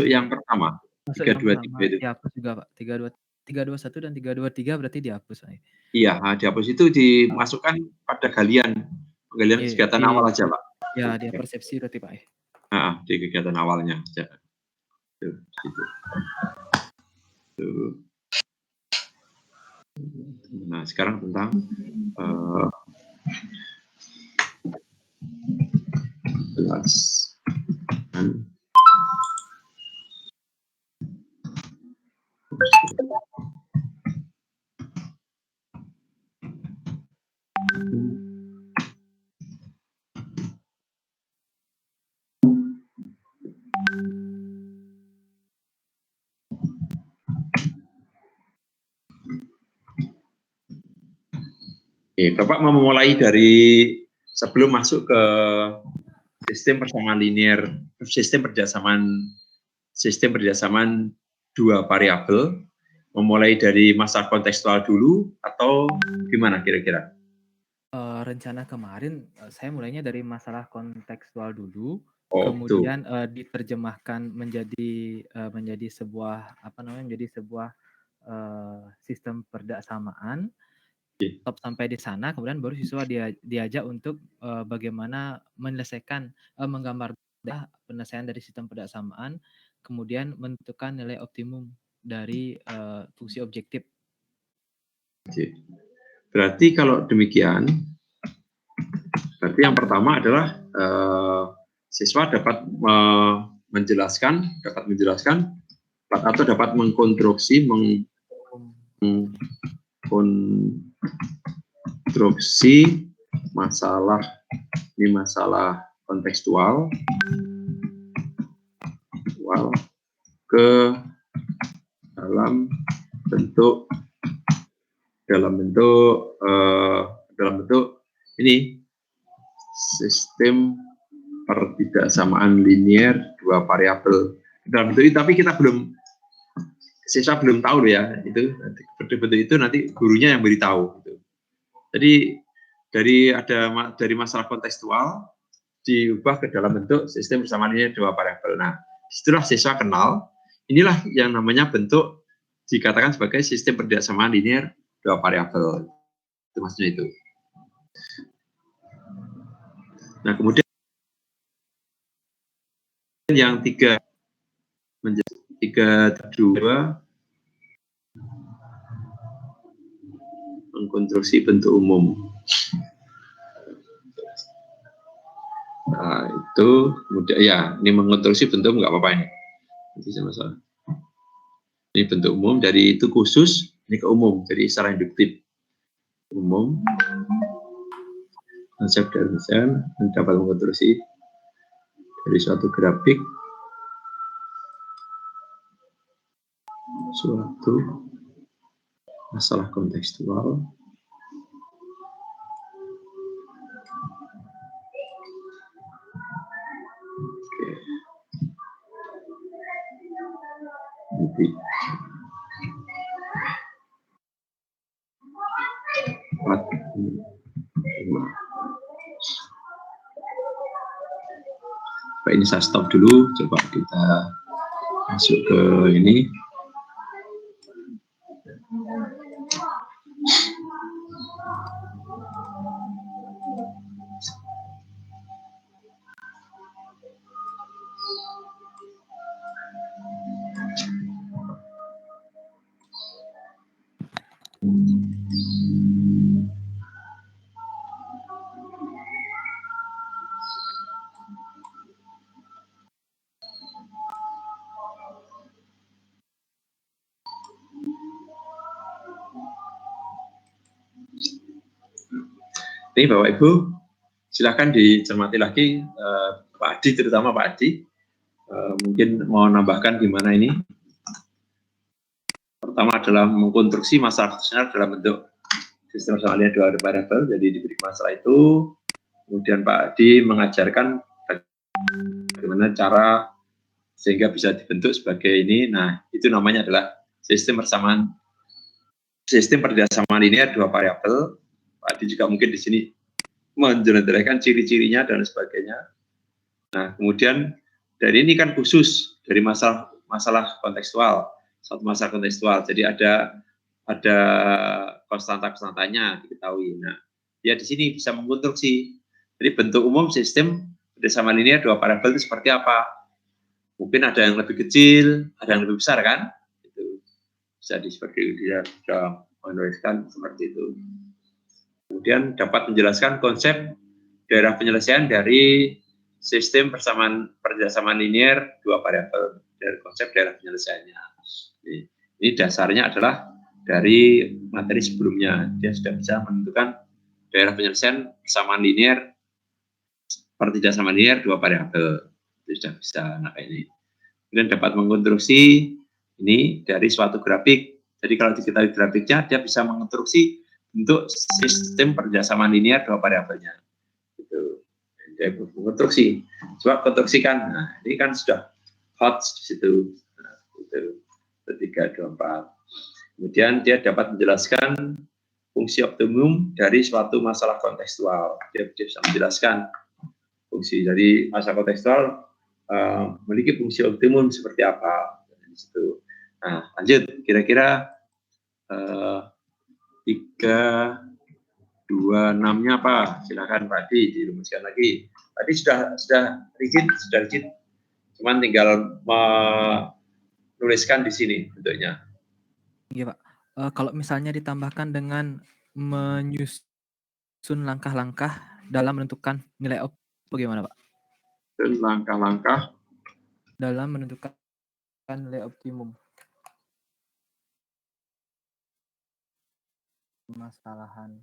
Iya. yang pertama. Masuk yang 323 pertama itu. dihapus juga, Pak. 321 dan 323 berarti dihapus, Pak. Iya, dihapus itu dimasukkan pada penggalian kegiatan awal aja, Pak. Ya, dia persepsi berarti, Pak. Di kegiatan awalnya aja. Tuh, gitu. Tuh. Nah, sekarang tentang Bapak mau memulai dari sebelum masuk ke sistem persamaan linear, sistem persamaan dua variabel, memulai dari masalah kontekstual dulu atau gimana kira-kira? Rencana kemarin saya mulainya dari masalah kontekstual dulu, Oh, kemudian diterjemahkan menjadi sebuah sistem perdaksamaan. Stop sampai di sana, kemudian baru siswa diajak untuk bagaimana menyelesaikan menggambar penyelesaian dari sistem perdaksamaan, kemudian menentukan nilai optimum dari fungsi objektif. Berarti kalau demikian, berarti yang pertama adalah siswa dapat menjelaskan atau dapat mengkonstruksi masalah kontekstual ke dalam bentuk ini sistem pertidaksamaan linear dua variabel dalam bentuk itu, tapi siswa belum tahu ya itu bentuk itu nanti gurunya yang beritahu gitu. Jadi dari masalah kontekstual diubah ke dalam bentuk sistem persamaan linear dua variabel. Nah, setelah siswa kenal, inilah yang namanya bentuk dikatakan sebagai sistem perdaksamaan linear dua variabel. Itu maksudnya itu. Nah, kemudian yang 3 menjadi 3.2 mengkonstruksi bentuk umum. Nah, itu kemudian ya, ini mengkonstruksi bentuk nggak apa-apa ini. Itu masalah. Ini bentuk umum, dari itu khusus, ini ke umum, jadi secara induktif. Umum, konsep dan dapat mengkonstruksi dari suatu grafik, suatu masalah kontekstual, nanti Pak, ini saya stop dulu, coba kita masuk ke ini. Ini Bapak Ibu, silakan dicermati lagi, Pak Adi, terutama Pak Adi, mungkin mau nambahkan gimana ini. Pertama adalah mengkonstruksi masalah fungsional dalam bentuk sistem persamaan linear 2 variabel, jadi diberi masalah itu, kemudian Pak Adi mengajarkan bagaimana cara sehingga bisa dibentuk sebagai ini. Nah, itu namanya adalah sistem persamaan linear 2 variabel. Pak Adi juga mungkin di sini menjelaskan ciri-cirinya dan sebagainya. Nah, kemudian dari ini kan khusus dari masalah kontekstual, satu masalah kontekstual. Jadi ada konstanta-konstantanya diketahui. Nah, dia di sini bisa mengkonstruksi. Jadi bentuk umum sistem persamaan linear 2 variabel itu seperti apa? Mungkin ada yang lebih kecil, ada yang lebih besar kan? Itu bisa seperti dia sudah menuliskan seperti itu. Kemudian dapat menjelaskan konsep daerah penyelesaian dari sistem persamaan linear 2 variabel, dari konsep daerah penyelesaiannya. Ini dasarnya adalah dari materi sebelumnya. Dia sudah bisa menentukan daerah penyelesaian persamaan linear persamaan linear 2 variabel. Itu sudah bisa. Nah, ini. Kemudian dapat mengkonstruksi ini dari suatu grafik. Jadi kalau diketahui grafiknya, dia bisa mengkonstruksi untuk sistem persamaan linear 2 variabelnya. Itu dia konstruksi. Coba konstruksikan. Nah, ini kan sudah hot di situ. Nah, itu 3, 2, 4. Kemudian dia dapat menjelaskan fungsi optimum dari suatu masalah kontekstual. Dia bisa menjelaskan fungsi dari masalah kontekstual memiliki fungsi optimum seperti apa. Di situ. Nah, lanjut. Kira-kira 3, 2, 6-nya apa? Silakan Pak Adi dirumuskan lagi. Tadi sudah rigid. Cuman tinggal menuliskan di sini bentuknya. Iya Pak. Kalau misalnya ditambahkan dengan menyusun langkah-langkah dalam menentukan nilai bagaimana Pak? Dan langkah-langkah dalam menentukan nilai optimum. Permasalahan.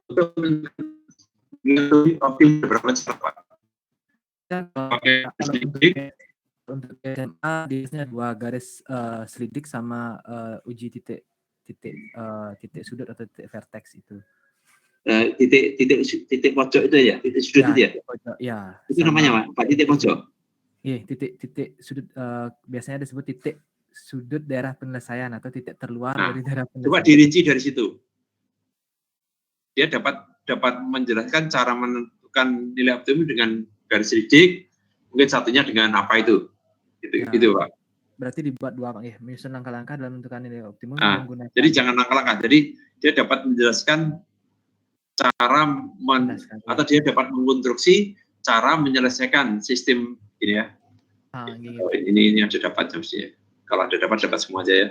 Untuk optimum berapa cepat Pak? Pakai selidik. Untuk SMA biasanya 2 garis selidik sama uji titik sudut atau titik vertex itu. Titik pojok itu ya, titik sudut ya, itu ya. Pojok, ya. Itu namanya Pak titik pojok. Iya, titik sudut biasanya disebut titik sudut daerah penyelesaian atau titik terluar dari daerah penyelesaian. Coba dirinci dari situ. Dia dapat menjelaskan cara menentukan nilai optimum dengan garis selidik, mungkin satunya dengan apa itu. Gitu Pak. Berarti dibuat 2 Pak ya, menyusun langkah-langkah dalam menentukan nilai optimum menggunakan. Jadi jangan langkah-langkah. Jadi dia dapat menjelaskan cara atau dia dapat mengkonstruksi cara menyelesaikan sistem ini ya. Gitu. Ini yang sudah dapat ya. Kalau ada dapat semua aja ya.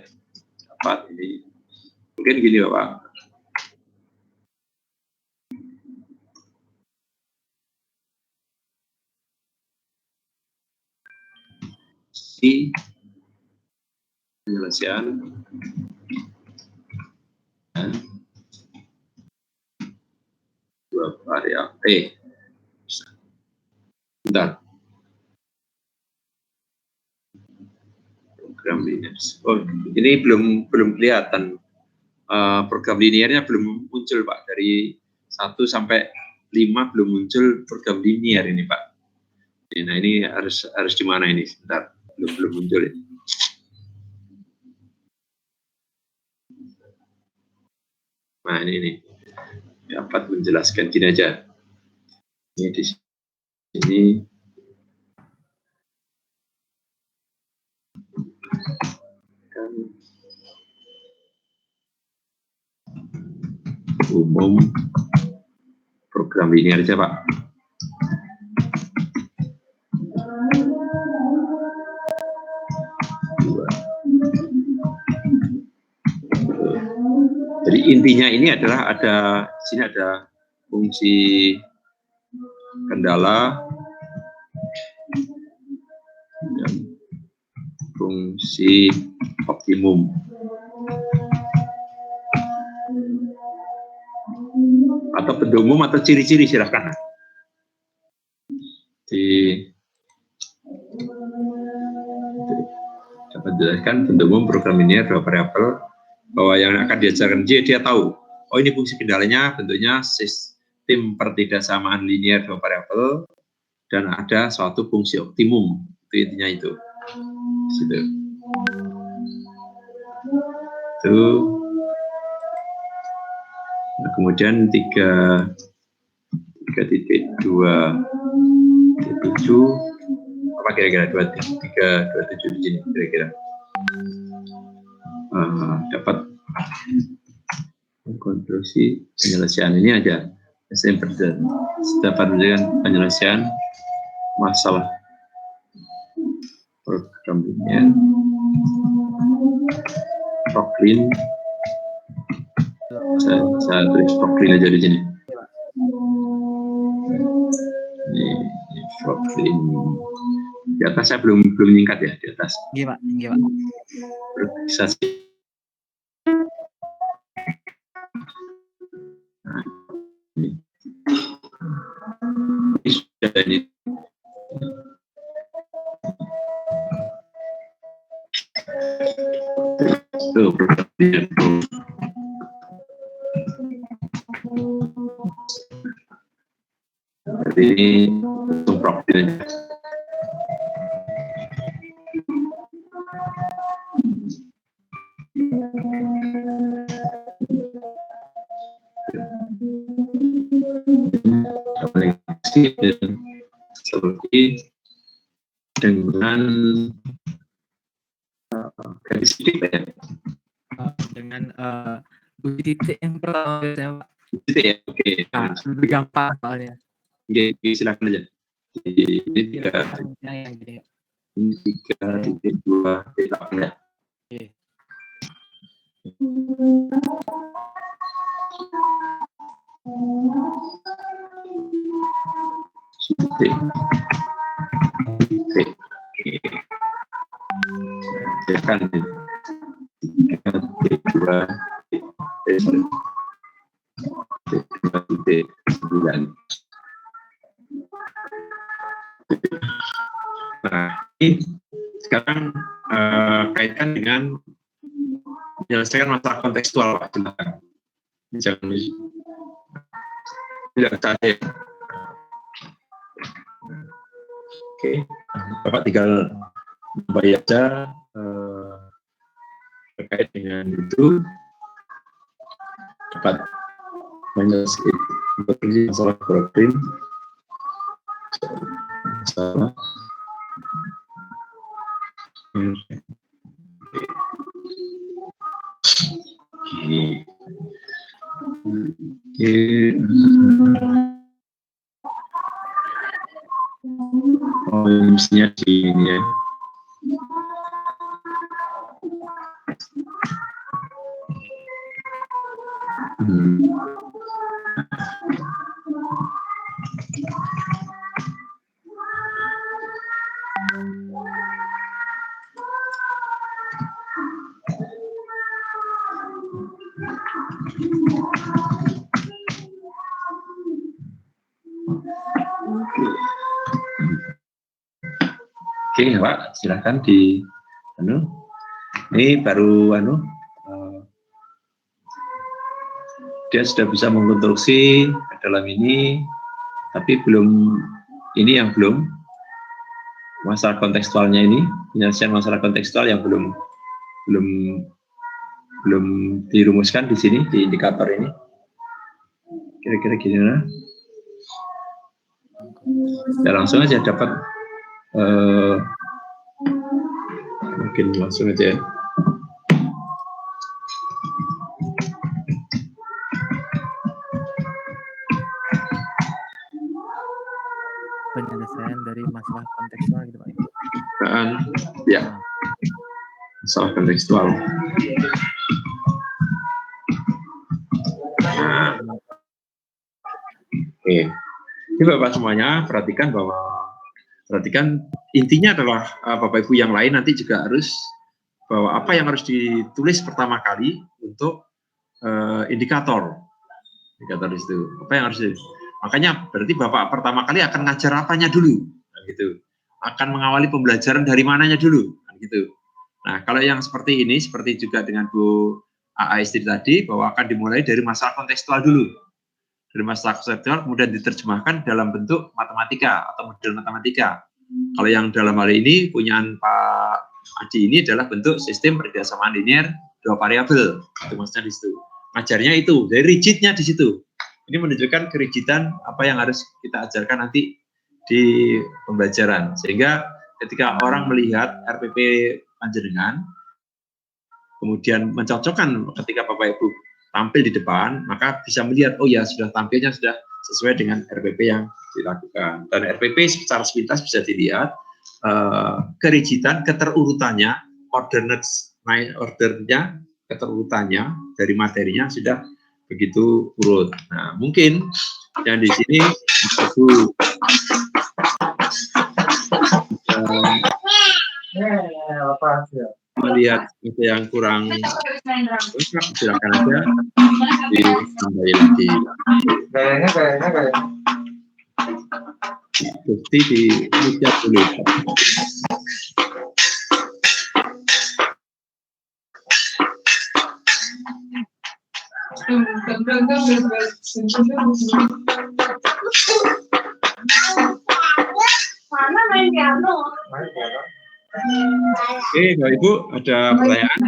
Dapat ini. Mungkin gini Bapak. Penyelesaian dua variabel. Bentar. Program linear. Oh, ini belum kelihatan. Program linearnya belum muncul Pak. Dari 1 sampai 5 belum muncul program linear ini Pak. Nah ini harus di mana ini? Sebentar, belum muncul ini. Nah ini dapat menjelaskan gini aja. Ini di sini. Umum program linear aja Pak. Jadi intinya ini adalah sini ada fungsi kendala dan fungsi optimum. atau benda umum atau ciri-ciri, silakan. Dapat jelaskan benda umum program linear 2 variabel, bahwa yang akan diajarkan dia tahu, oh ini fungsi kendalanya bentuknya sistem pertidaksamaan linear 2 variabel dan ada suatu fungsi optimum, itu intinya itu. Situ. Itu. Nah, kemudian 3.2.7 apa kira-kira 3.2.7 di sini kira-kira dapat konklusi penyelesaian ini aja dapat menjadikan penyelesaian masalah program linear Proclean. Saya tulis Proclean aja di sini. Ini Proclean. Di atas saya belum nyingkat ya, di atas. Iya Pak, iya Pak. Organisasi. Nah, ini sudah ini. Tuh, jadi ini untuk Proclean. Seperti dengan garis titik ya. Dengan titik yang pertama biasanya Pak. Titik ya, oke. Lebih gampang soalnya. Oke, silakan aja. Ini 3.2 titik ya. Titik. Silakan. 3.2.9. Nah, ini sekarang kaitkan dengan menyelesaikan masalah kontekstual, Pak. Silakan. Jangan tidak saya. Oke, Bapak tinggal baca terkait dengan itu dapat menyelesaikan masalah program masalah mestinya di ini ya. Oke, Pak, silakan di ini baru dia sudah bisa mengkonstruksi dalam ini, tapi belum ini yang belum masalah kontekstualnya ini, penyelesaian masalah kontekstual yang belum dirumuskan di sini di indikator ini. Kira-kira gimana? Ya langsung aja dapat mungkin langsung aja ya. Penyelesaian dari masalah kontekstual gitu Pak. Ya, masalah kontekstual. Nah, oke. Ini Bapak semuanya perhatikan intinya adalah Bapak Ibu yang lain nanti juga harus bahwa apa yang harus ditulis pertama kali untuk indikator. Indikator di situ. Apa yang harus makanya berarti Bapak pertama kali akan ngajar apanya dulu, gitu. Akan mengawali pembelajaran dari mananya dulu, gitu. Nah, kalau yang seperti ini, seperti juga dengan Bu Aistri tadi, bahwa akan dimulai dari masalah kontekstual dulu. Dari masalah kontekstual kemudian diterjemahkan dalam bentuk matematika atau model matematika. Kalau yang dalam hal ini punyaan Pak Adi ini adalah bentuk sistem persamaan linear dua variabel. Itu maksudnya di situ. Ngajarnya itu, dari rigidnya di situ. Ini menunjukkan kerigidan apa yang harus kita ajarkan nanti di pembelajaran. Sehingga ketika orang melihat RPP panjenengan, kemudian mencocokkan ketika Bapak Ibu tampil di depan, maka bisa melihat, oh ya sudah tampilnya sudah sesuai dengan RPP yang dilakukan. Dan RPP secara sepintas bisa dilihat kerigidan, keterurutannya, ordernya, keterurutannya dari materinya sudah begitu urut. Nah, mungkin yang di sini itu melihat itu yang kurang, silakan aja ditambahin lagi. Kayaknya. Bukti di meja dulu. Mana main piano? Oke, Bapak Ibu, ada pertanyaan?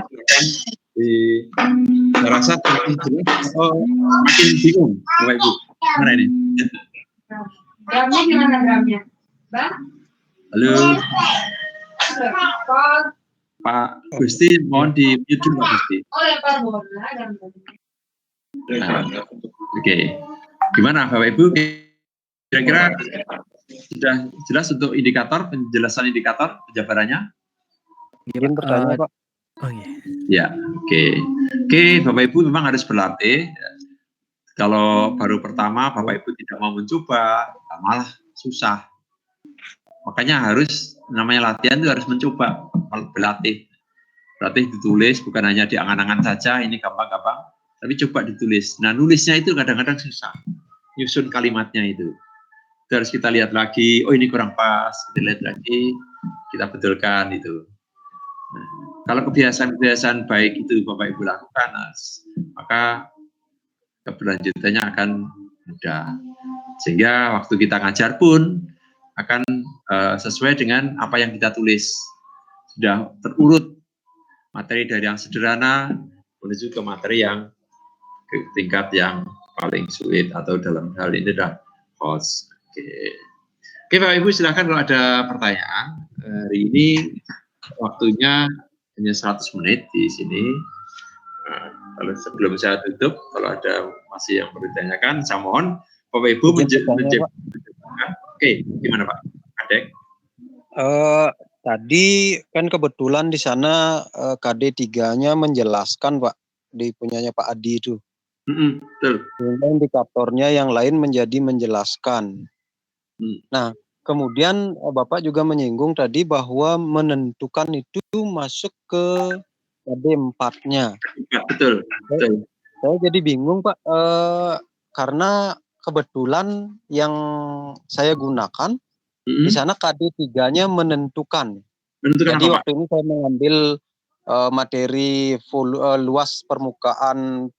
Silakan saya rasa semakin jelas atau makin bingung, Bapak Ibu. Mana ini? Gramnya gimana gramnya? Bang? Halo. Pak Gusti, mohon di mute dulu, Pak Gusti. Oh, lempar bola. Nah, oke. Gimana Bapak Ibu? Kira-kira sudah jelas untuk indikator, penjelasan indikator, penjabarannya? Izin bertanya, Pak. Oh iya. Ya, oke. Oke, Bapak Ibu memang harus berlatih. Kalau baru pertama Bapak Ibu tidak mau mencoba, malah susah. Makanya harus, namanya latihan itu harus mencoba, berlatih. Berlatih ditulis, bukan hanya di angan-angan saja, ini gampang-gampang, tapi coba ditulis. Nah, nulisnya itu kadang-kadang susah. Nyusun kalimatnya itu. Itu harus kita lihat lagi, oh ini kurang pas, kita lihat lagi, kita betulkan itu. Nah, kalau kebiasaan-kebiasaan baik itu Bapak Ibu lakukan, maka keberlanjutannya akan mudah. Sehingga waktu kita ngajar pun akan sesuai dengan apa yang kita tulis. Sudah terurut materi dari yang sederhana menuju ke materi yang ke tingkat yang paling sulit atau dalam hal ini adalah host. Oke, Bapak Ibu silakan kalau ada pertanyaan. Hari ini waktunya hanya 100 menit di sini. Kalau sebelum saya tutup, kalau ada masih yang perlu ditanyakan, saya mohon Bapak Ibu menjawab. Oke, gimana Pak Adek? Tadi kan kebetulan di sana KD3-nya menjelaskan Pak, di punyanya Pak Adi itu. Betul. Indikatornya yang lain menjadi menjelaskan. Nah, kemudian Bapak juga menyinggung tadi bahwa menentukan itu masuk ke KD4-nya. Betul. Betul. Saya jadi bingung Pak, karena kebetulan yang saya gunakan di sana KD3-nya menentukan. Jadi apa, waktu ini saya mengambil materi luas permukaan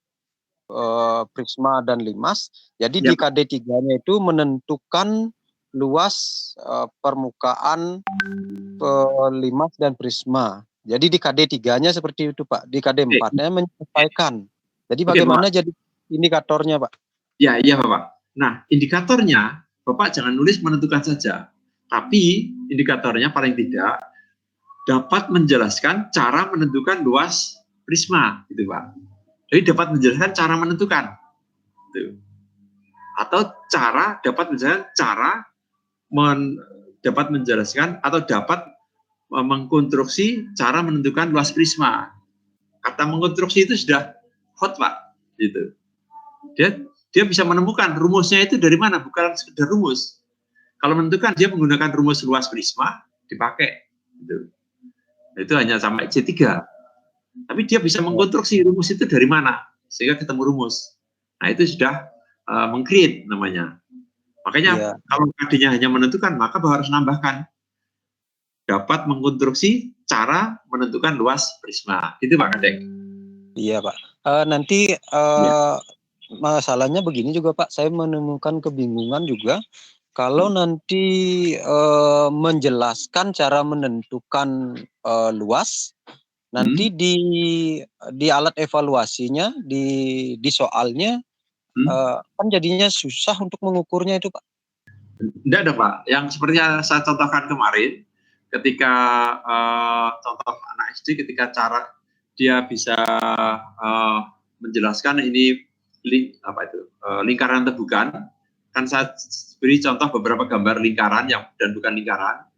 prisma dan limas. Jadi di KD3-nya itu menentukan luas permukaan limas dan prisma. Jadi di KD3-nya seperti itu Pak. Di KD4-nya menyesuaikan. Jadi bagaimana jadi indikatornya Pak? Ya, iya Bapak. Nah, indikatornya Bapak jangan nulis menentukan saja. Tapi indikatornya paling tidak dapat menjelaskan cara menentukan luas prisma, gitu Pak. Jadi dapat menjelaskan cara menentukan. Gitu. Atau dapat menjelaskan atau dapat mengkonstruksi cara menentukan luas prisma. Kata mengkonstruksi itu sudah hot Pak, gitu. Dia bisa menemukan rumusnya itu dari mana, bukan sekedar rumus. Kalau menentukan dia menggunakan rumus luas prisma dipakai, gitu. Itu hanya sampai C3. Tapi dia bisa mengkonstruksi rumus itu dari mana sehingga ketemu rumus. Nah itu sudah meng-create namanya. Makanya kalau KD-nya hanya menentukan, maka harus nambahkan dapat mengkonstruksi cara menentukan luas prisma. Gitu Pak Kadek. Iya Pak. Nanti masalahnya begini juga Pak, saya menemukan kebingungan juga kalau nanti menjelaskan cara menentukan luas, nanti di alat evaluasinya, di soalnya kan jadinya susah untuk mengukurnya itu Pak. Tidak ada Pak, yang seperti yang saya contohkan kemarin, ketika contoh anak SD, ketika cara dia bisa menjelaskan ini lingkaran atau bukan, kan saya beri contoh beberapa gambar lingkaran dan bukan lingkaran.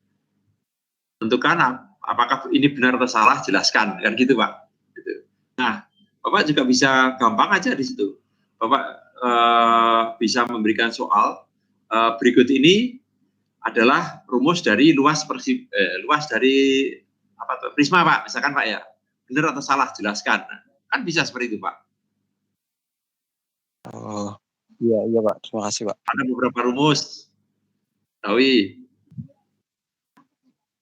Tentukan apakah ini benar atau salah, jelaskan, kan gitu Pak. Gitu. Nah, Bapak juga bisa gampang aja di situ. Bapak bisa memberikan soal berikut ini adalah rumus dari luas dari prisma Pak, misalkan Pak ya, benar atau salah, jelaskan. Nah, kan bisa seperti itu Pak. Oh, iya Pak, terima kasih Pak. Ada beberapa rumus, tahui.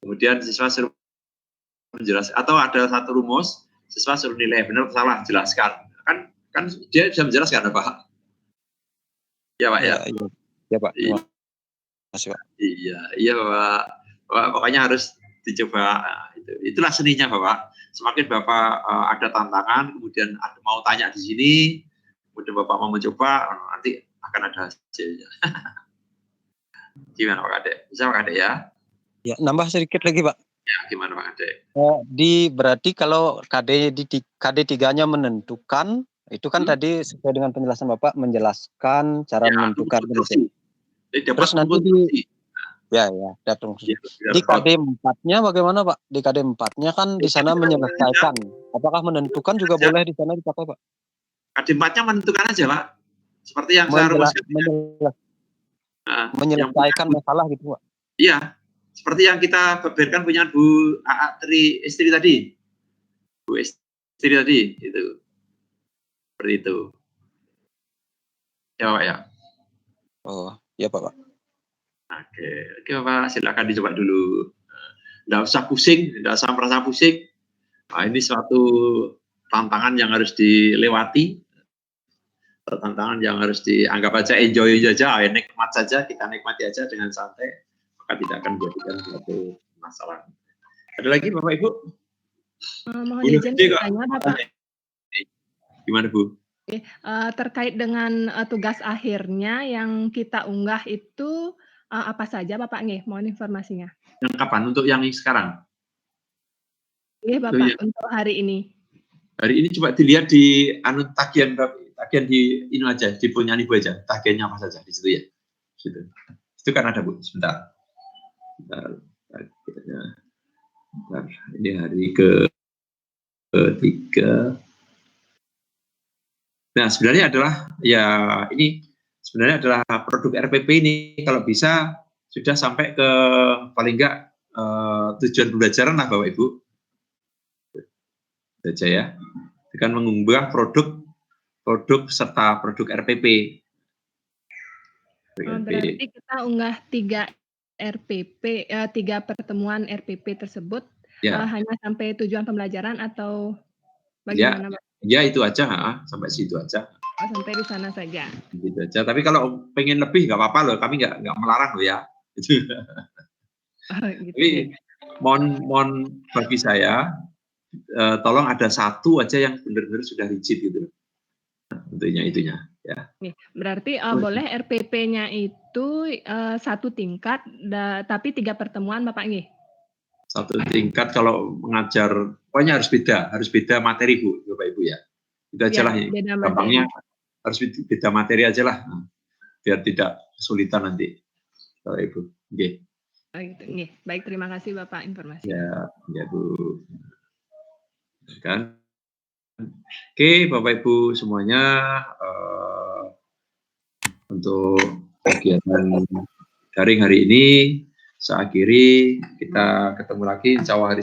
Kemudian siswa suruh menjelaskan, atau ada satu rumus, siswa suruh nilai benar atau salah, jelaskan. Kan dia bisa menjelaskan Pak. Ya Pak ya. Iya Pak. Terima kasih Pak. Iya Bapak. Pokoknya harus dicoba. Itulah seninya Bapak. Semakin Bapak ada tantangan, kemudian mau tanya di sini, kemudian Bapak mau mencoba, nanti akan ada hasilnya. Gimana Pak Kadek? Bisa Pak Kadek ya? Ya, nambah sedikit lagi Pak. Ya, gimana Pak Kadek? Berarti kalau KD3-nya menentukan, itu kan tadi sesuai dengan penjelasan Bapak, menjelaskan cara menentukan. Terus nanti di KD4-nya bagaimana Pak? Di KD4-nya kan di sana menyelesaikan. Apakah menentukan juga boleh di sana dipakai Pak? KD4-nya menentukan aja Pak. Seperti yang saya rumuskan. Menyelesaikan masalah gitu Pak? Iya. Seperti yang kita beberkan punya Bu istri tadi. Bu istri tadi, itu. Seperti itu. Ya Pak ya. Oh, ya Pak. Oke Bapak, silakan dicoba dulu. Nggak usah pusing, nggak usah merasa pusing. Nah, ini suatu tantangan yang harus dilewati. Tantangan yang harus dianggap aja enjoy aja, nikmat saja, kita nikmati aja dengan santai, maka tidak akan menjadikan suatu masalah. Ada lagi Bapak Ibu? Mohon izin bertanya Bapak. Gimana Bu? Terkait dengan tugas akhirnya yang kita unggah itu apa saja Bapak nggih? Mohon informasinya. Yang kapan? Untuk yang sekarang? Nggih Bapak, untuk hari ini. Hari ini coba dilihat di tagihan di ini aja, di punya Ibu aja, tagihannya apa saja di situ ya. Situ. Itu kan ada Bu, sebentar. Ini hari ketiga. Nah, sebenarnya adalah produk RPP ini kalau bisa sudah sampai ke paling enggak tujuan pembelajaran lah Bapak Ibu. Saja ya. Dengan mengunggah produk serta produk RPP. Berarti kita unggah 3 pertemuan RPP tersebut hanya sampai tujuan pembelajaran atau bagaimana Pak? Ya itu aja, sampai situ aja. Sampai di sana saja. Gitu aja. Tapi kalau pengen lebih nggak apa-apa loh, kami nggak melarang loh ya. Gitu. Tapi mohon bagi saya, tolong ada satu aja yang benar-benar sudah rigid gitu. Itunya ya. Berarti boleh RPP-nya itu satu tingkat, tapi 3 pertemuan Bapak nggih? Satu tingkat kalau mengajar, pokoknya harus beda materi Bu, Bapak Ibu ya. Itu aja lah, gampangnya harus beda materi aja lah, biar tidak kesulitan nanti, Bapak Ibu. Oke. Baik, terima kasih Bapak informasi. Ya Bu. Kan? Oke, Bapak Ibu semuanya, untuk kegiatan daring hari ini saya akhiri, kita ketemu lagi insya Allah hari